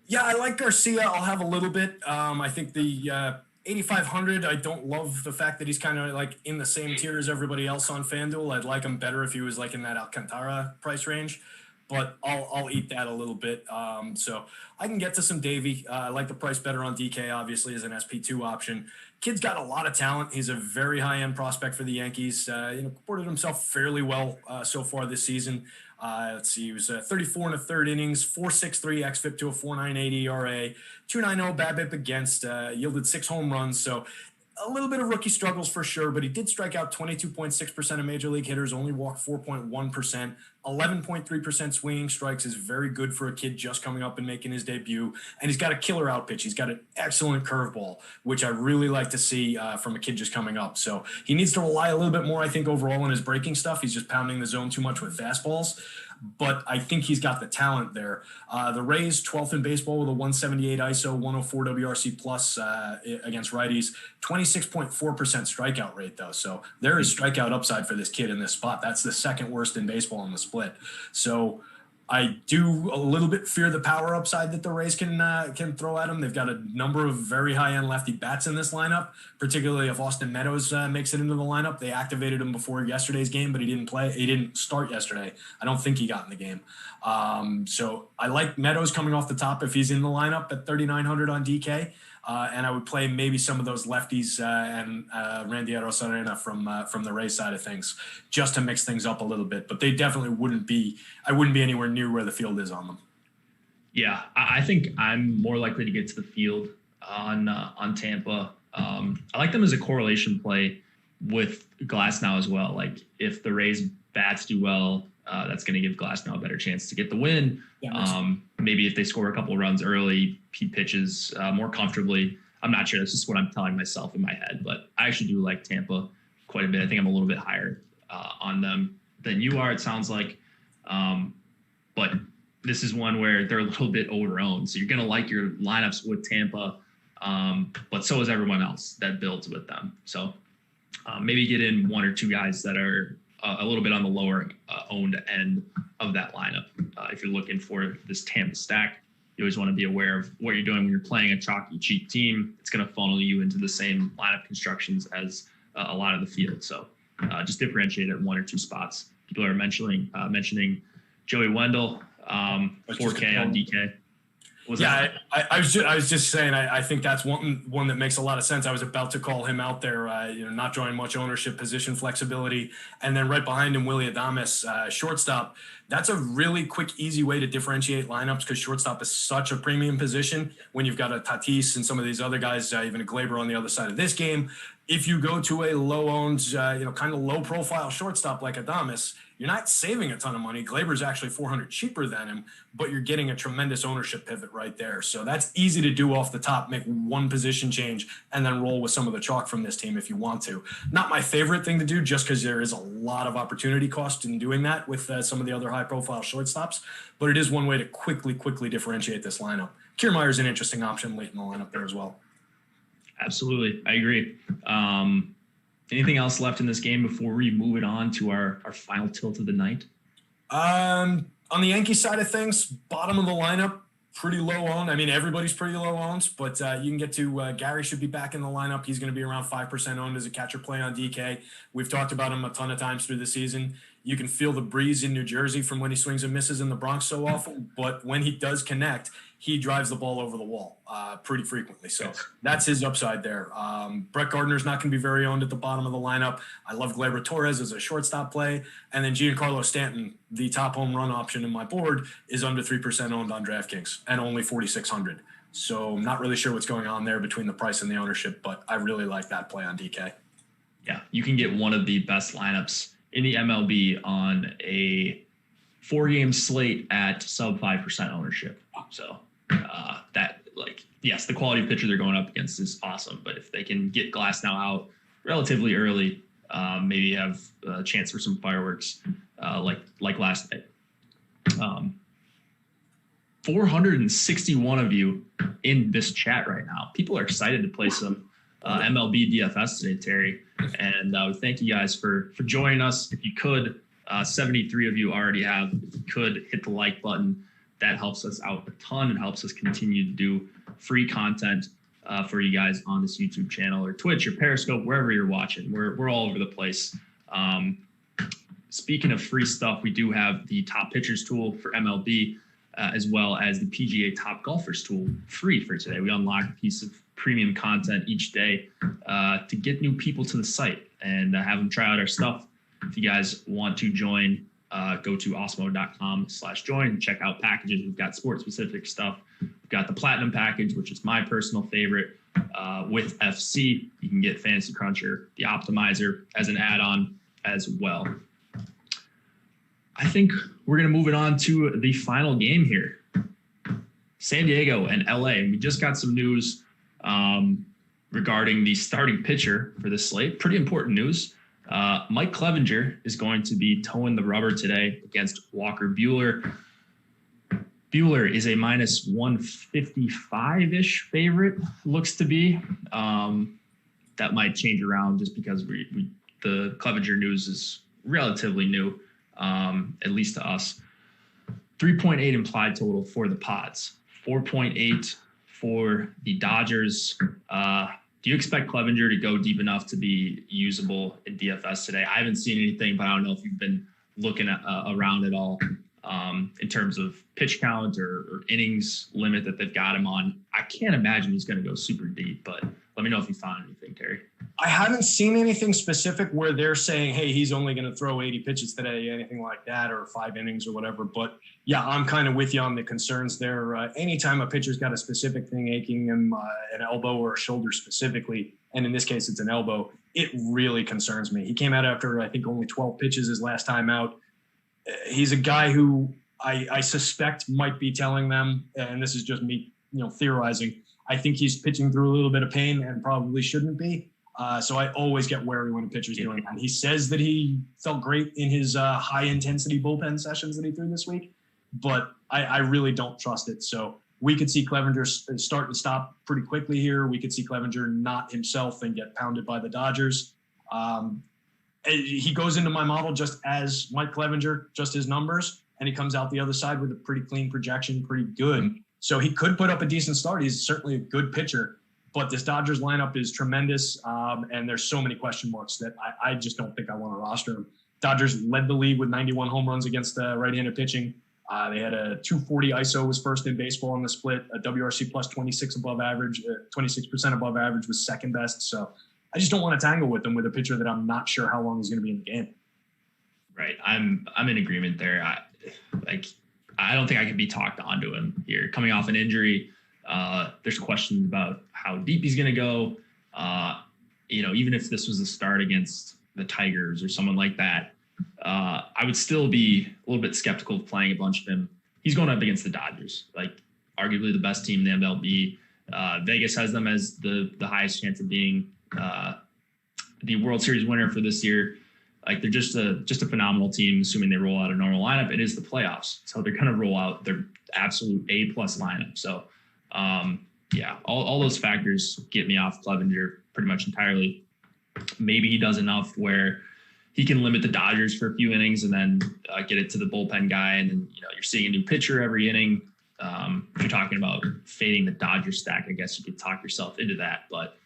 Yeah, I like Garcia. I'll have a little bit. I think the 8,500, I don't love the fact that he's kind of like in the same tier as everybody else on FanDuel. I'd like him better if he was like in that Alcantara price range, but I'll eat that a little bit. So I can get to some Davey. I like the price better on DK, obviously, as an SP2 option. Kid's got a lot of talent. He's a very high-end prospect for the Yankees. Reported himself fairly well so far this season. Let's see, he was 34 and a third innings, 4.63 xFIP to a 4.98 ERA, 2.90 BABIP against, yielded 6 home runs. So a little bit of rookie struggles for sure, but he did strike out 22.6% of major league hitters, only walked 4.1%, 11.3% swinging strikes is very good for a kid just coming up and making his debut. And he's got a killer out pitch. He's got an excellent curveball, which I really like to see from a kid just coming up. So he needs to rely a little bit more, I think, overall on his breaking stuff. He's just pounding the zone too much with fastballs. But I think he's got the talent there. The Rays, 12th in baseball with a 178 ISO, 104 WRC plus against righties, 26.4% strikeout rate, though. So there is strikeout upside for this kid in this spot. That's the second worst in baseball in the split. So I do a little bit fear the power upside that the Rays can throw at him. They've got a number of very high-end lefty bats in this lineup, particularly if Austin Meadows makes it into the lineup. They activated him before yesterday's game, but he didn't play. He didn't start yesterday. I don't think he got in the game. So I like Meadows coming off the top if he's in the lineup at 3,900 on DK. And I would play maybe some of those lefties and Randy Arozarena from the Rays side of things just to mix things up a little bit. But they definitely wouldn't be anywhere near where the field is on them. Yeah, I think I'm more likely to get to the field on Tampa. I like them as a correlation play with Glasnow as well. Like if the Rays bats do well, that's going to give Glasnow a better chance to get the win. Yeah, maybe if they score a couple of runs early, he pitches more comfortably. I'm not sure. That's just what I'm telling myself in my head. But I actually do like Tampa quite a bit. I think I'm a little bit higher on them than you are, it sounds like. But this is one where they're a little bit overowned. So you're going to like your lineups with Tampa, but so is everyone else that builds with them. So maybe get in 1 or 2 guys that are a little bit on the lower owned end of that lineup. If you're looking for this Tampa stack, you always want to be aware of what you're doing when you're playing a chalky, cheap team. It's going to funnel you into the same lineup constructions as a lot of the field. So just differentiate at 1 or 2 spots. People are mentioning Joey Wendell, 4K on DK. I was just saying, I think that's one that makes a lot of sense. I was about to call him out there, not drawing much ownership, position flexibility. And then right behind him, Mlb Dfs, shortstop. That's a really quick, easy way to differentiate lineups because shortstop is such a premium position when you've got a Tatis and some of these other guys, even a Glaber on the other side of this game. If you go to a low-owned, kind of low-profile shortstop like Adames, you're not saving a ton of money. Glaber's actually $400 cheaper than him, but you're getting a tremendous ownership pivot right there. So that's easy to do off the top, make one position change, and then roll with some of the chalk from this team if you want to. Not my favorite thing to do just because there is a lot of opportunity cost in doing that with some of the other high-profile shortstops, but it is one way to quickly differentiate this lineup. Kiermaier's an interesting option late in the lineup there as well. Absolutely. I agree. Anything else left in this game before we move it on to our final tilt of the night? On the Yankee side of things, bottom of the lineup, pretty low owned. I mean, everybody's pretty low owned, but you can get to Gary should be back in the lineup. He's going to be around 5% owned as a catcher play on DK. We've talked about him a ton of times through the season. You can feel the breeze in New Jersey from when he swings and misses in the Bronx so often, but when he does connect, he drives the ball over the wall pretty frequently. So that's his upside there. Brett Gardner's not going to be very owned at the bottom of the lineup. I love Gleyber Torres as a shortstop play. And then Giancarlo Stanton, the top home run option in my board, is under 3% owned on DraftKings and only 4,600. So I'm not really sure what's going on there between the price and the ownership, but I really like that play on DK. Yeah, you can get one of the best lineups in the MLB on a 4-game slate at sub 5% ownership. So yes, the quality of pitcher they're going up against is awesome. But if they can get Glasnow out relatively early, maybe have a chance for some fireworks like last night. 461 of you in this chat right now. People are excited to play some Mlb Dfs today, Terry. And thank you guys for joining us. If you could, 73 of you already have. If you could hit the like button, that helps us out a ton. It helps us continue to do free content for you guys on this YouTube channel or Twitch or Periscope, wherever you're watching. We're all over the place. Speaking of free stuff, we do have the Top Pitchers tool for MLB, as well as the PGA Top Golfers tool free for today. We unlock a piece of premium content each day to get new people to the site and have them try out our stuff. If you guys want to join, go to awesemo.com/join and check out packages. We've got sport-specific stuff. We've got the Platinum package, which is my personal favorite. With FC, you can get Fantasy Cruncher, the Optimizer as an add-on as well. I think we're going to move it on to the final game here. San Diego and LA. We just got some news regarding the starting pitcher for this slate. Pretty important news. Mike Clevinger is going to be towing the rubber today against Walker Buehler. Buehler is a minus 155-ish favorite, looks to be. That might change around just because the Clevinger news is relatively new, at least to us. 3.8 implied total for the Pods, 4.8 for the Dodgers. Do you expect Clevinger to go deep enough to be usable in DFS today? I haven't seen anything, but I don't know if you've been looking at around at all in terms of pitch count or innings limit that they've got him on. I can't imagine he's going to go super deep, but let me know if you found anything, Terry. I haven't seen anything specific where they're saying, hey, he's only going to throw 80 pitches today, anything like that, or 5 innings or whatever. But yeah, I'm kind of with you on the concerns there. Anytime a pitcher's got a specific thing aching him, an elbow or a shoulder specifically, and in this case it's an elbow, it really concerns me. He came out after, I think, only 12 pitches his last time out. He's a guy who I suspect might be telling them, and this is just me, theorizing, I think he's pitching through a little bit of pain and probably shouldn't be. So I always get wary when a pitcher's doing that. He says that he felt great in his high-intensity bullpen sessions that he threw this week, but I really don't trust it. So we could see Clevinger start and stop pretty quickly here. We could see Clevinger not himself and get pounded by the Dodgers. He goes into my model just as Mike Clevinger, just his numbers, and he comes out the other side with a pretty clean projection, pretty good. So he could put up a decent start. He's certainly a good pitcher, but this Dodgers lineup is tremendous, and there's so many question marks that I just don't think I want to roster him. Dodgers led the league with 91 home runs against right-handed pitching. They had a 240 ISO, was first in baseball in the split. A WRC plus 26 above average, 26% above average was second best. So I just don't want to tangle with them with a pitcher that I'm not sure how long he's going to be in the game. Right. I'm in agreement there. I don't think I could be talked onto him here. Coming off an injury, there's questions about how deep he's going to go. Even if this was a start against the Tigers or someone like that, I would still be a little bit skeptical of playing a bunch of him. He's going up against the Dodgers, like arguably the best team in the MLB. Vegas has them as the highest chance of being the World Series winner for this year. Like they're just a phenomenal team, assuming they roll out a normal lineup. It is the playoffs, so they're going to roll out their absolute A+ lineup. So, all those factors get me off Clevenger pretty much entirely. Maybe he does enough where he can limit the Dodgers for a few innings and then get it to the bullpen guy. And then, you're seeing a new pitcher every inning. If you're talking about fading the Dodgers stack, I guess you could talk yourself into that. But,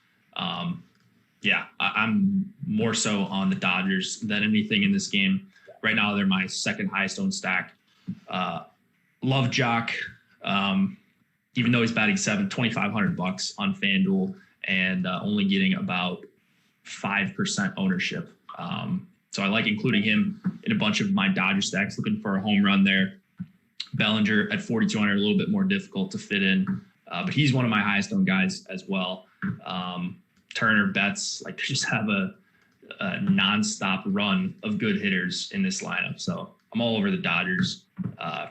I'm more so on the Dodgers than anything in this game. Right now, they're my second highest owned stack. Love Jock. Even though he's batting $7,000, $2,500 on FanDuel and only getting about 5% ownership. So I like including him in a bunch of my Dodger stacks, looking for a home run there. Bellinger at 4,200, a little bit more difficult to fit in, but he's one of my highest owned guys as well. Turner, Betts, they just have a nonstop run of good hitters in this lineup. So I'm all over the Dodgers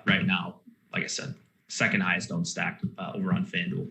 right now. Like I said, second highest owned stack over on FanDuel.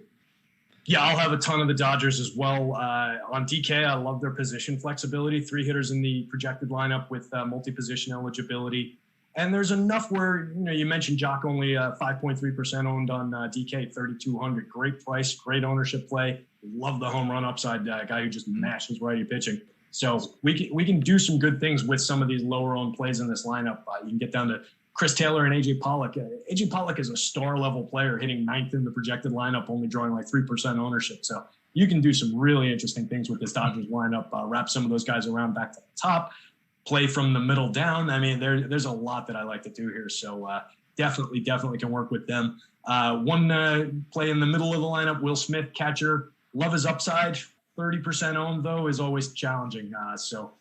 Yeah, I'll have a ton of the Dodgers as well. On DK, I love their position flexibility. 3 hitters in the projected lineup with multi-position eligibility. And there's enough where, you mentioned Jock only 5.3% owned on DK, 3,200. Great price, great ownership play. Love the home run upside guy who just mashes righty pitching. So we can do some good things with some of these lower owned plays in this lineup. You can get down to Chris Taylor and AJ Pollock. AJ Pollock is a star level player hitting 9th in the projected lineup, only drawing 3% ownership. So you can do some really interesting things with this Dodgers lineup, wrap some of those guys around back to the top, play from the middle down. I mean, there's a lot that I like to do here. So definitely can work with them. One play in the middle of the lineup, Will Smith, catcher. Love his upside. 30% owned, though, is always challenging. So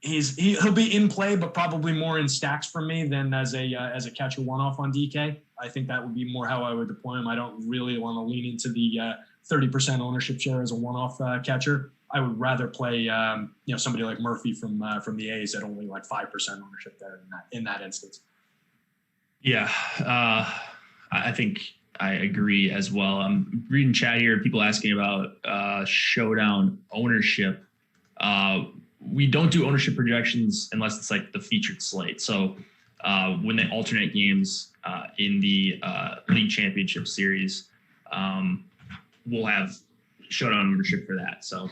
he'll be in play, but probably more in stacks for me than as a catcher one-off on DK. I think that would be more how I would deploy him. I don't really want to lean into the 30% ownership share as a one-off catcher. I would rather play somebody like Murphy from the A's at only 5% ownership there in that instance. Yeah, I think I agree as well. I'm reading chat here, people asking about Showdown Ownership. We don't do ownership projections unless it's the featured slate. So when they alternate games in the league championship series, we'll have Showdown Ownership for that. So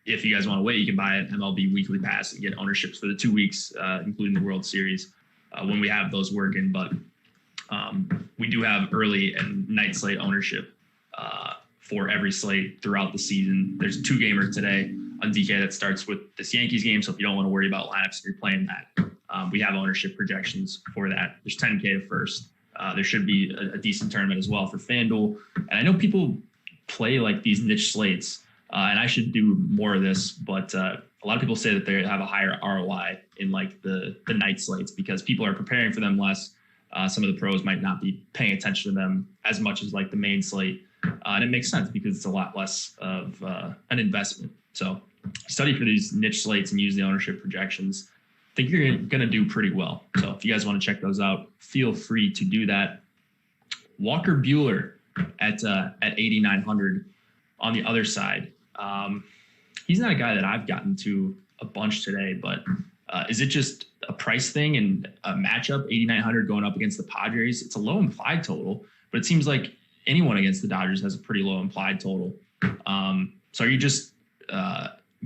if you guys want to wait, you can buy an MLB weekly pass and get ownerships for the 2 weeks, including the World Series when we have those working. But we do have early and night slate ownership for every slate throughout the season. There's a 2-gamer today on DK that starts with this Yankees game. So if you don't want to worry about lineups, if you're playing that, we have ownership projections for that. There's 10K to first. There should be a decent tournament as well for FanDuel. And I know people play these niche slates, and I should do more of this, but a lot of people say that they have a higher ROI in the night slates because people are preparing for them less. Some of the pros might not be paying attention to them as much as the main slate. And it makes sense because it's a lot less of an investment. So study for these niche slates and use the ownership projections. I think you're going to do pretty well. So if you guys want to check those out, feel free to do that. Walker Buehler at 8,900 on the other side. He's not a guy that I've gotten to a bunch today, but is it just a price thing and a matchup? 8,900 going up against the Padres. It's a low implied total, but it seems like anyone against the Dodgers has a pretty low implied total. So are you just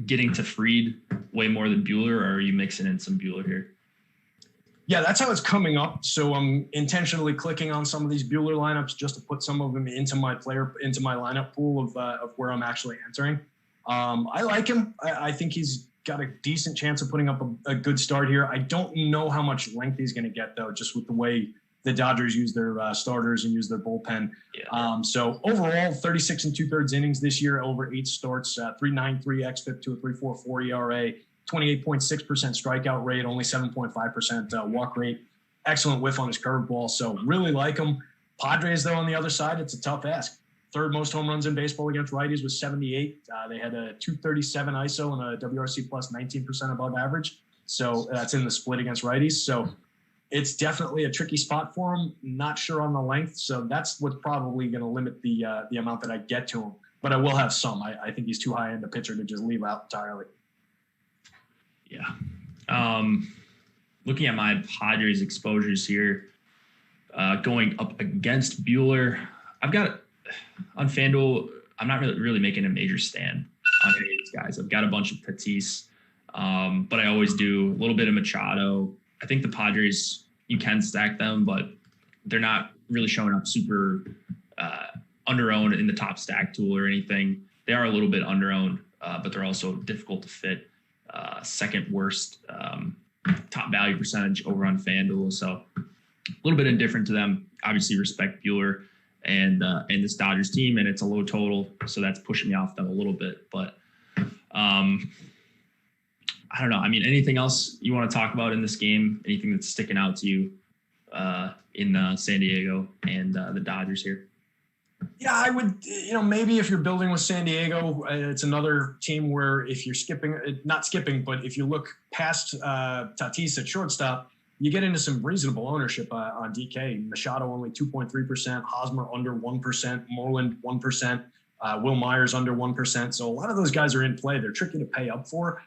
getting to Fried way more than Buehler, or are you mixing in some Buehler here? Yeah, that's how it's coming up. So I'm intentionally clicking on some of these Buehler lineups just to put some of them into my lineup pool of where I'm actually entering. I like him. I think he's got a decent chance of putting up a good start here. I don't know how much length he's going to get, though, just with the way the Dodgers use their starters and use their bullpen. Yeah. So overall, 36 2/3 innings this year, over 8 starts, 3.93 xFIP to a 3.44 ERA, 28.6% strikeout rate, only 7.5% walk rate. Excellent whiff on his curveball. So really like him. Padres, though, on the other side, it's a tough ask. Third most home runs in baseball against righties was 78. They had a 237 ISO and a WRC plus 19% above average. So that's in the split against righties. So it's definitely a tricky spot for him. Not sure on the length. So that's what's probably going to limit the amount that I get to him. But I will have some. I think he's too high end a pitcher to just leave out entirely. Yeah. Looking at my Padres exposures here, going up against Buehler, I've got on FanDuel, I'm not really making a major stand on any of these guys. I've got a bunch of Tatis, but I always do a little bit of Machado. I think the Padres, you can stack them, but they're not really showing up super under-owned in the top stack tool or anything. They are a little bit under-owned, but they're also difficult to fit. Second worst top value percentage over on FanDuel. So a little bit indifferent to them. Obviously respect Buehler and this Dodgers team, and it's a low total. So that's pushing me off them a little bit, but I don't know. I mean, anything else you want to talk about in this game? Anything that's sticking out to you in San Diego and the Dodgers here? Yeah, I would, maybe if you're building with San Diego, it's another team where if you're not skipping, but if you look past Tatis at shortstop, you get into some reasonable ownership on DK. Machado only 2.3%, Hosmer under 1%, Moreland 1%, Will Myers under 1%. So a lot of those guys are in play. They're tricky to pay up for.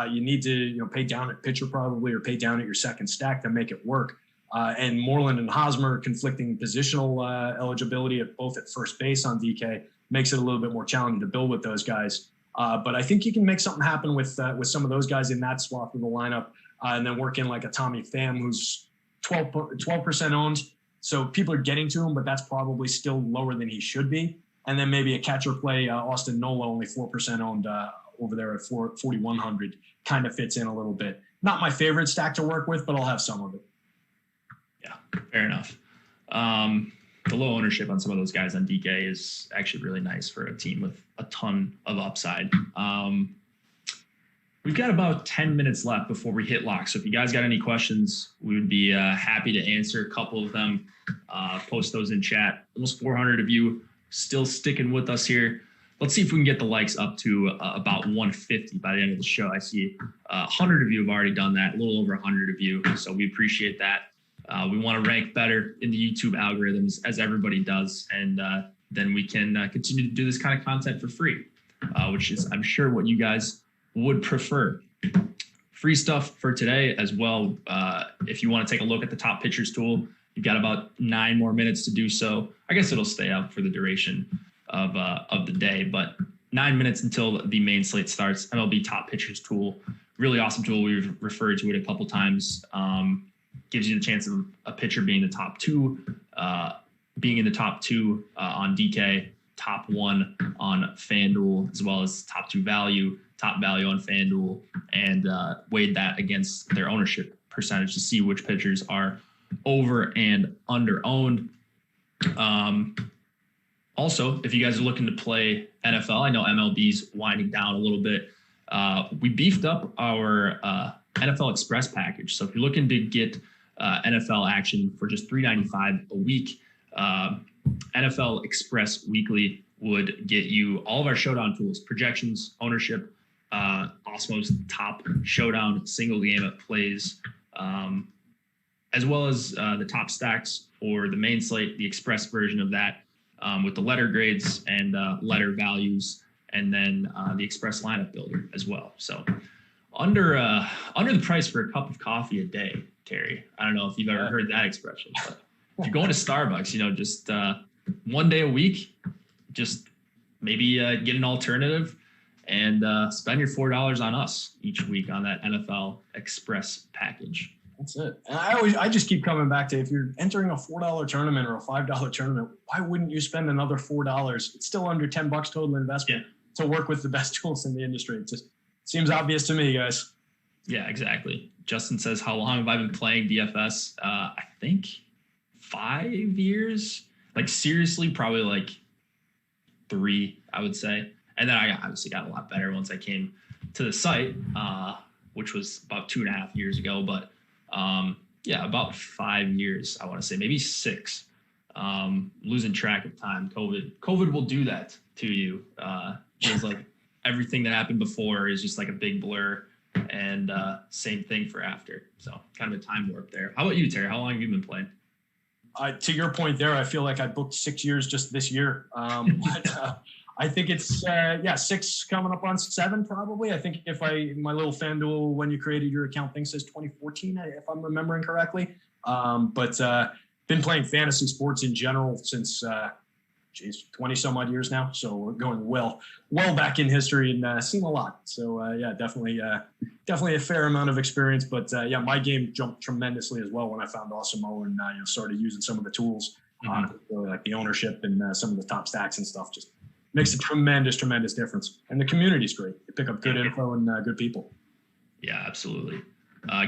You need to pay down at pitcher probably, or pay down at your second stack to make it work. And Moreland and Hosmer conflicting positional eligibility both at first base on DK makes it a little bit more challenging to build with those guys. But I think you can make something happen with some of those guys in that swath of the lineup, and then work in like a Tommy Pham who's 12% owned. So people are getting to him, but that's probably still lower than he should be. And then maybe a catcher play, Austin Nola, only 4% owned over there at 4,100, kind of fits in a little bit. Not my favorite stack to work with, but I'll have some of it. Yeah, fair enough. The low ownership on some of those guys on DK is actually really nice for a team with a ton of upside. We've got about 10 minutes left before we hit lock. So if you guys got any questions, we would be happy to answer a couple of them. Post those in chat. Almost 400 of you still sticking with us here. Let's see if we can get the likes up to about 150 by the end of the show. I see 100 of you have already done that, a little over 100 of you. So we appreciate that. We want to rank better in the YouTube algorithms, as everybody does. And then we can continue to do this kind of content for free, which is, I'm sure, what you guys would prefer. Free stuff for today as well. If you want to take a look at the top pitchers tool, you've got about 9 more minutes to do so. I guess it'll stay up for the duration of the day, but 9 minutes until the main slate starts. MLB top pitchers tool, really awesome tool. We've referred to it a couple times. Gives you the chance of a pitcher being the top 2, being in the top 2 on DK, top 1 on FanDuel, as well as top value on FanDuel, and weighed that against their ownership percentage to see which pitchers are over and under owned. Also, if you guys are looking to play NFL, I know MLB's winding down a little bit. We beefed up our NFL Express package. So if you're looking to get NFL action for just $3.95 a week, NFL Express Weekly would get you all of our Showdown tools, projections, ownership, Awesemo's top Showdown single game it plays, as well as the top stacks for the main slate, the Express version of that, with the letter grades and letter values, and then the Express lineup builder as well. So under the price for a cup of coffee a day, Terry. I don't know if you've ever heard that expression, but if you're going to Starbucks, just 1 day a week, just maybe get an alternative and spend your $4 on us each week on that NFL Express package. That's it. And I just keep coming back to, if you're entering a $4 tournament or a $5 tournament, why wouldn't you spend another $4? It's still under $10 total investment to work with the best tools in the industry. It's Seems obvious to me, guys. Yeah, exactly. Justin says, how long have I been playing DFS? I think 5 years. Like, seriously, probably like 3, I would say. And then I obviously got a lot better once I came to the site, which was about 2.5 years ago. But yeah, about 5 years, I want to say, maybe 6. Losing track of time. COVID will do that to you. Feels like everything that happened before is just like a big blur, and same thing for after. So kind of a time warp there. How about you, Terry? How long have you been playing? To your point there, I feel like I booked 6 years just this year. But, I think it's 6 coming up on 7 probably. I think if my little FanDuel when you created your account thing says 2014 if I'm remembering correctly. But been playing fantasy sports in general since 20 some odd years now. So we're going well back in history and seen a lot. So definitely a fair amount of experience. But my game jumped tremendously as well when I found Awesemo and started using some of the tools, really like the ownership and some of the top stacks and stuff. Just makes a tremendous difference. And the community's great. You pick up good info and good people. Yeah, absolutely.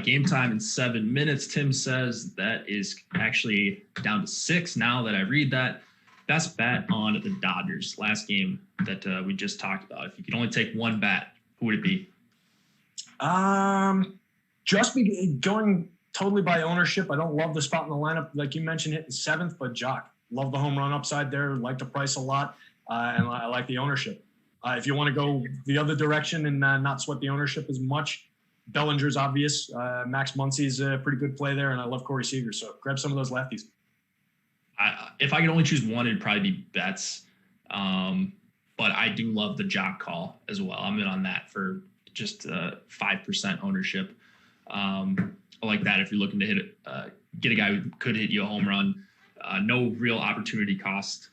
Game time in 7 minutes, Tim says. That is actually down to 6 now that I read that. Best bet on the Dodgers. Last game that we just talked about. If you could only take one bet, who would it be? Just going totally by ownership. I don't love the spot in the lineup. Like you mentioned, hitting 7th, but Jock. Love the home run upside there. Like the price a lot. And I like the ownership. If you want to go the other direction and not sweat the ownership as much, Bellinger's obvious. Max Muncy's a pretty good play there, and I love Corey Seager. So grab some of those lefties. If I could only choose one, it'd probably be Betts. But I do love the Jock call as well. I'm in on that for just 5% ownership. I like that if you're looking to get a guy who could hit you a home run. No real opportunity cost.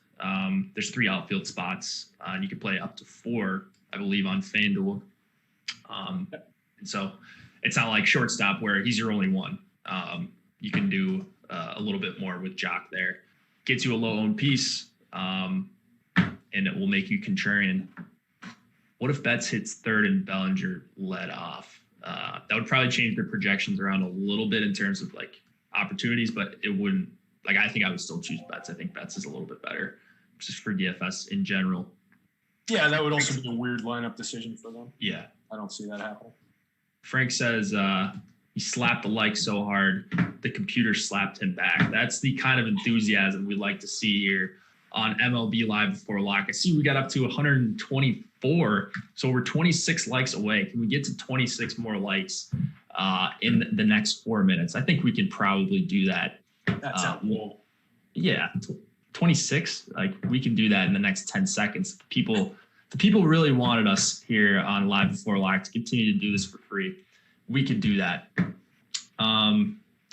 There's 3 outfield spots, and you can play up to 4, I believe, on FanDuel. So it's not like shortstop where he's your only one. You can do a little bit more with Jock there. Gets you a low-owned piece, and it will make you contrarian. What if Betts hits 3rd and Bellinger led off? That would probably change their projections around a little bit in terms of like opportunities, but it wouldn't. Like, I think I would still choose Betts. I think Betts is a little bit better just for DFS in general. Yeah, that would also be a weird lineup decision for them. Yeah. I don't see that happening. Frank says he slapped the like so hard, the computer slapped him back. That's the kind of enthusiasm we'd like to see here on MLB Live Before Lock. I see we got up to 124, so we're 26 likes away. Can we get to 26 more likes in the next 4 minutes? I think we can probably do that. That sounds cool. Yeah, 26. Like, we can do that in the next 10 seconds. The people really wanted us here on Live Before Lock to continue to do this for free. We could do that.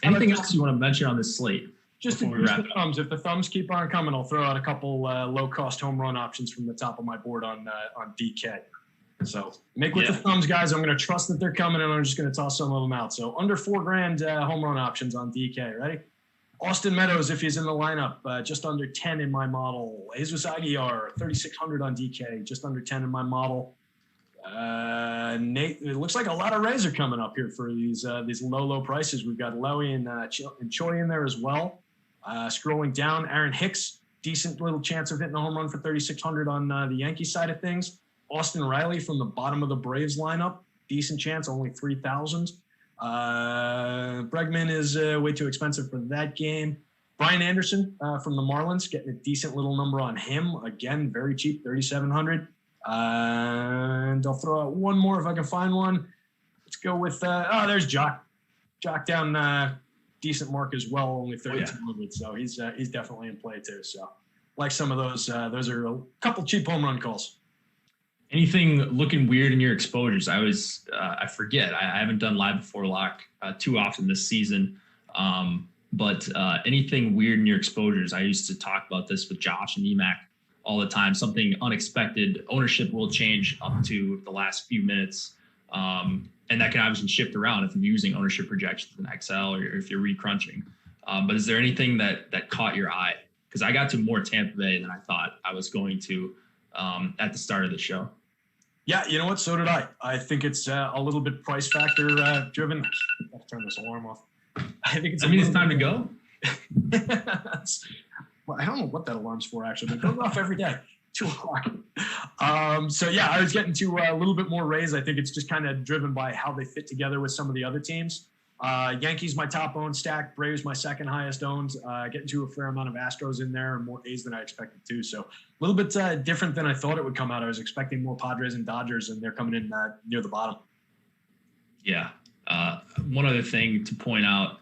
Anything else you want to mention on this slate? Just the thumbs. If the thumbs keep on coming, I'll throw out a couple low-cost home run options from the top of my board on DK. So make with the thumbs, guys. I'm going to trust that they're coming, and I'm just going to toss some of them out. So under $4,000 home run options on DK. Ready? Austin Meadows, if he's in the lineup, just under 10 in my model. Jesus Aguilar, 3,600 on DK, just under 10 in my model. Nate, it looks like a lot of Rays are coming up here for these low prices. We've got Lowy and Choi in there as well. Scrolling down, Aaron Hicks, decent little chance of hitting a home run for 3,600 on the Yankee side of things. Austin Riley from the bottom of the Braves lineup, decent chance, only 3,000. Bregman is way too expensive for that game. Brian Anderson from the Marlins, getting a decent little number on him. Again, very cheap, 3,700. And I'll throw out one more if I can find one. Let's go with, there's Jock. Jock down decent mark as well, only 3,200. So he's definitely in play too. So like some of those are a couple cheap home run calls. Anything looking weird in your exposures? I forget. I haven't done Live Before Lock too often this season. But anything weird in your exposures? I used to talk about this with Josh and EMAC all the time. Something unexpected. Ownership will change up to the last few minutes. And that can obviously shift around if you're using ownership projections in Excel or if you're recrunching. But is there anything that caught your eye? Because I got to more Tampa Bay than I thought I was going to at the start of the show. Yeah, you know what? So did I. I think it's a little bit price factor driven. I'll turn this alarm off. I think it's. It's time to go. Well, I don't know what that alarm's for actually, but it goes off every day. 2:00. So yeah, I was getting to a little bit more Rays. I think it's just kind of driven by how they fit together with some of the other teams. Yankees, my top owned stack. Braves, my second highest owned. Getting to a fair amount of Astros in there, and more A's than I expected too. So a little bit different than I thought it would come out. I was expecting more Padres and Dodgers, and they're coming in near the bottom. Yeah. One other thing to point out,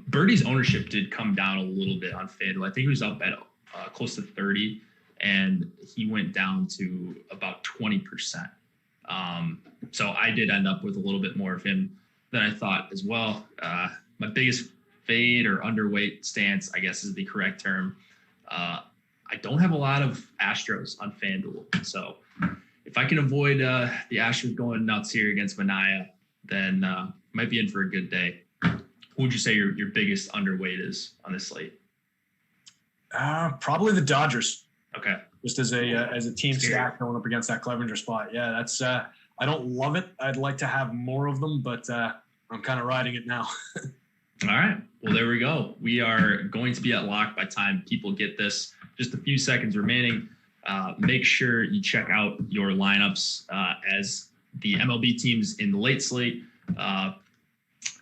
Birdie's ownership did come down a little bit on FanDuel. I think he was up at close to 30, and he went down to about 20%. So I did end up with a little bit more of him than I thought as well. My biggest fade or underweight stance, I guess is the correct term. I don't have a lot of Astros on FanDuel. So if I can avoid the Astros going nuts here against Manaea, then might be in for a good day. Who would you say your biggest underweight is on this slate? Probably the Dodgers. Okay. Just as a team stack going up against that Clevenger spot. Yeah, that's I don't love it. I'd like to have more of them, but I'm kind of riding it now. All right. Well, there we go. We are going to be at lock by time people get this. Just a few seconds remaining. Make sure you check out your lineups as the MLB teams in the late slate.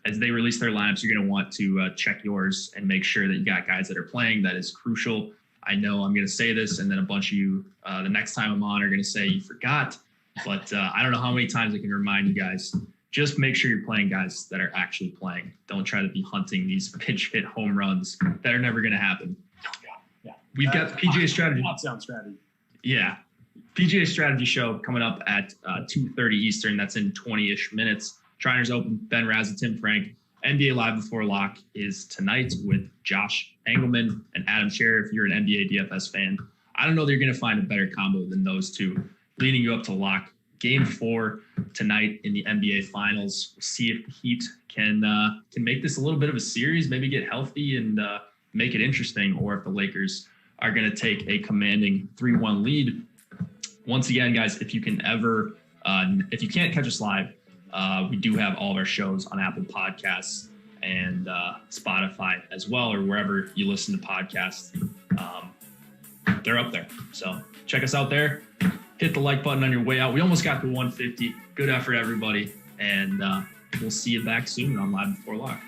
As they release their lineups, you're going to want to check yours and make sure that you got guys that are playing. That is crucial. I know I'm going to say this, and then a bunch of you the next time I'm on are going to say you forgot. But I don't know how many times I can remind you guys. Just make sure you're playing guys that are actually playing. Don't try to be hunting these pitch hit home runs that are never going to happen. Yeah. We've got the PGA strategy. Sound strategy. Yeah. PGA strategy show coming up at 2:30 Eastern. That's in 20-ish minutes. Shriners Open, Ben Raz and Tim Frank. NBA Live Before Lock is tonight with Josh Engelman and Adam Scherr. If you're an NBA DFS fan, I don't know that you're going to find a better combo than those two, leading you up to lock. Game 4 tonight in the NBA Finals. We'll see if the Heat can make this a little bit of a series, maybe get healthy and make it interesting, or if the Lakers are going to take a commanding 3-1 lead. Once again, guys, if you can't catch us live, we do have all of our shows on Apple Podcasts and Spotify as well, or wherever you listen to podcasts. They're up there. So check us out there. Hit the like button on your way out. We almost got to 150. Good effort, everybody. And we'll see you back soon on Live Before Lock.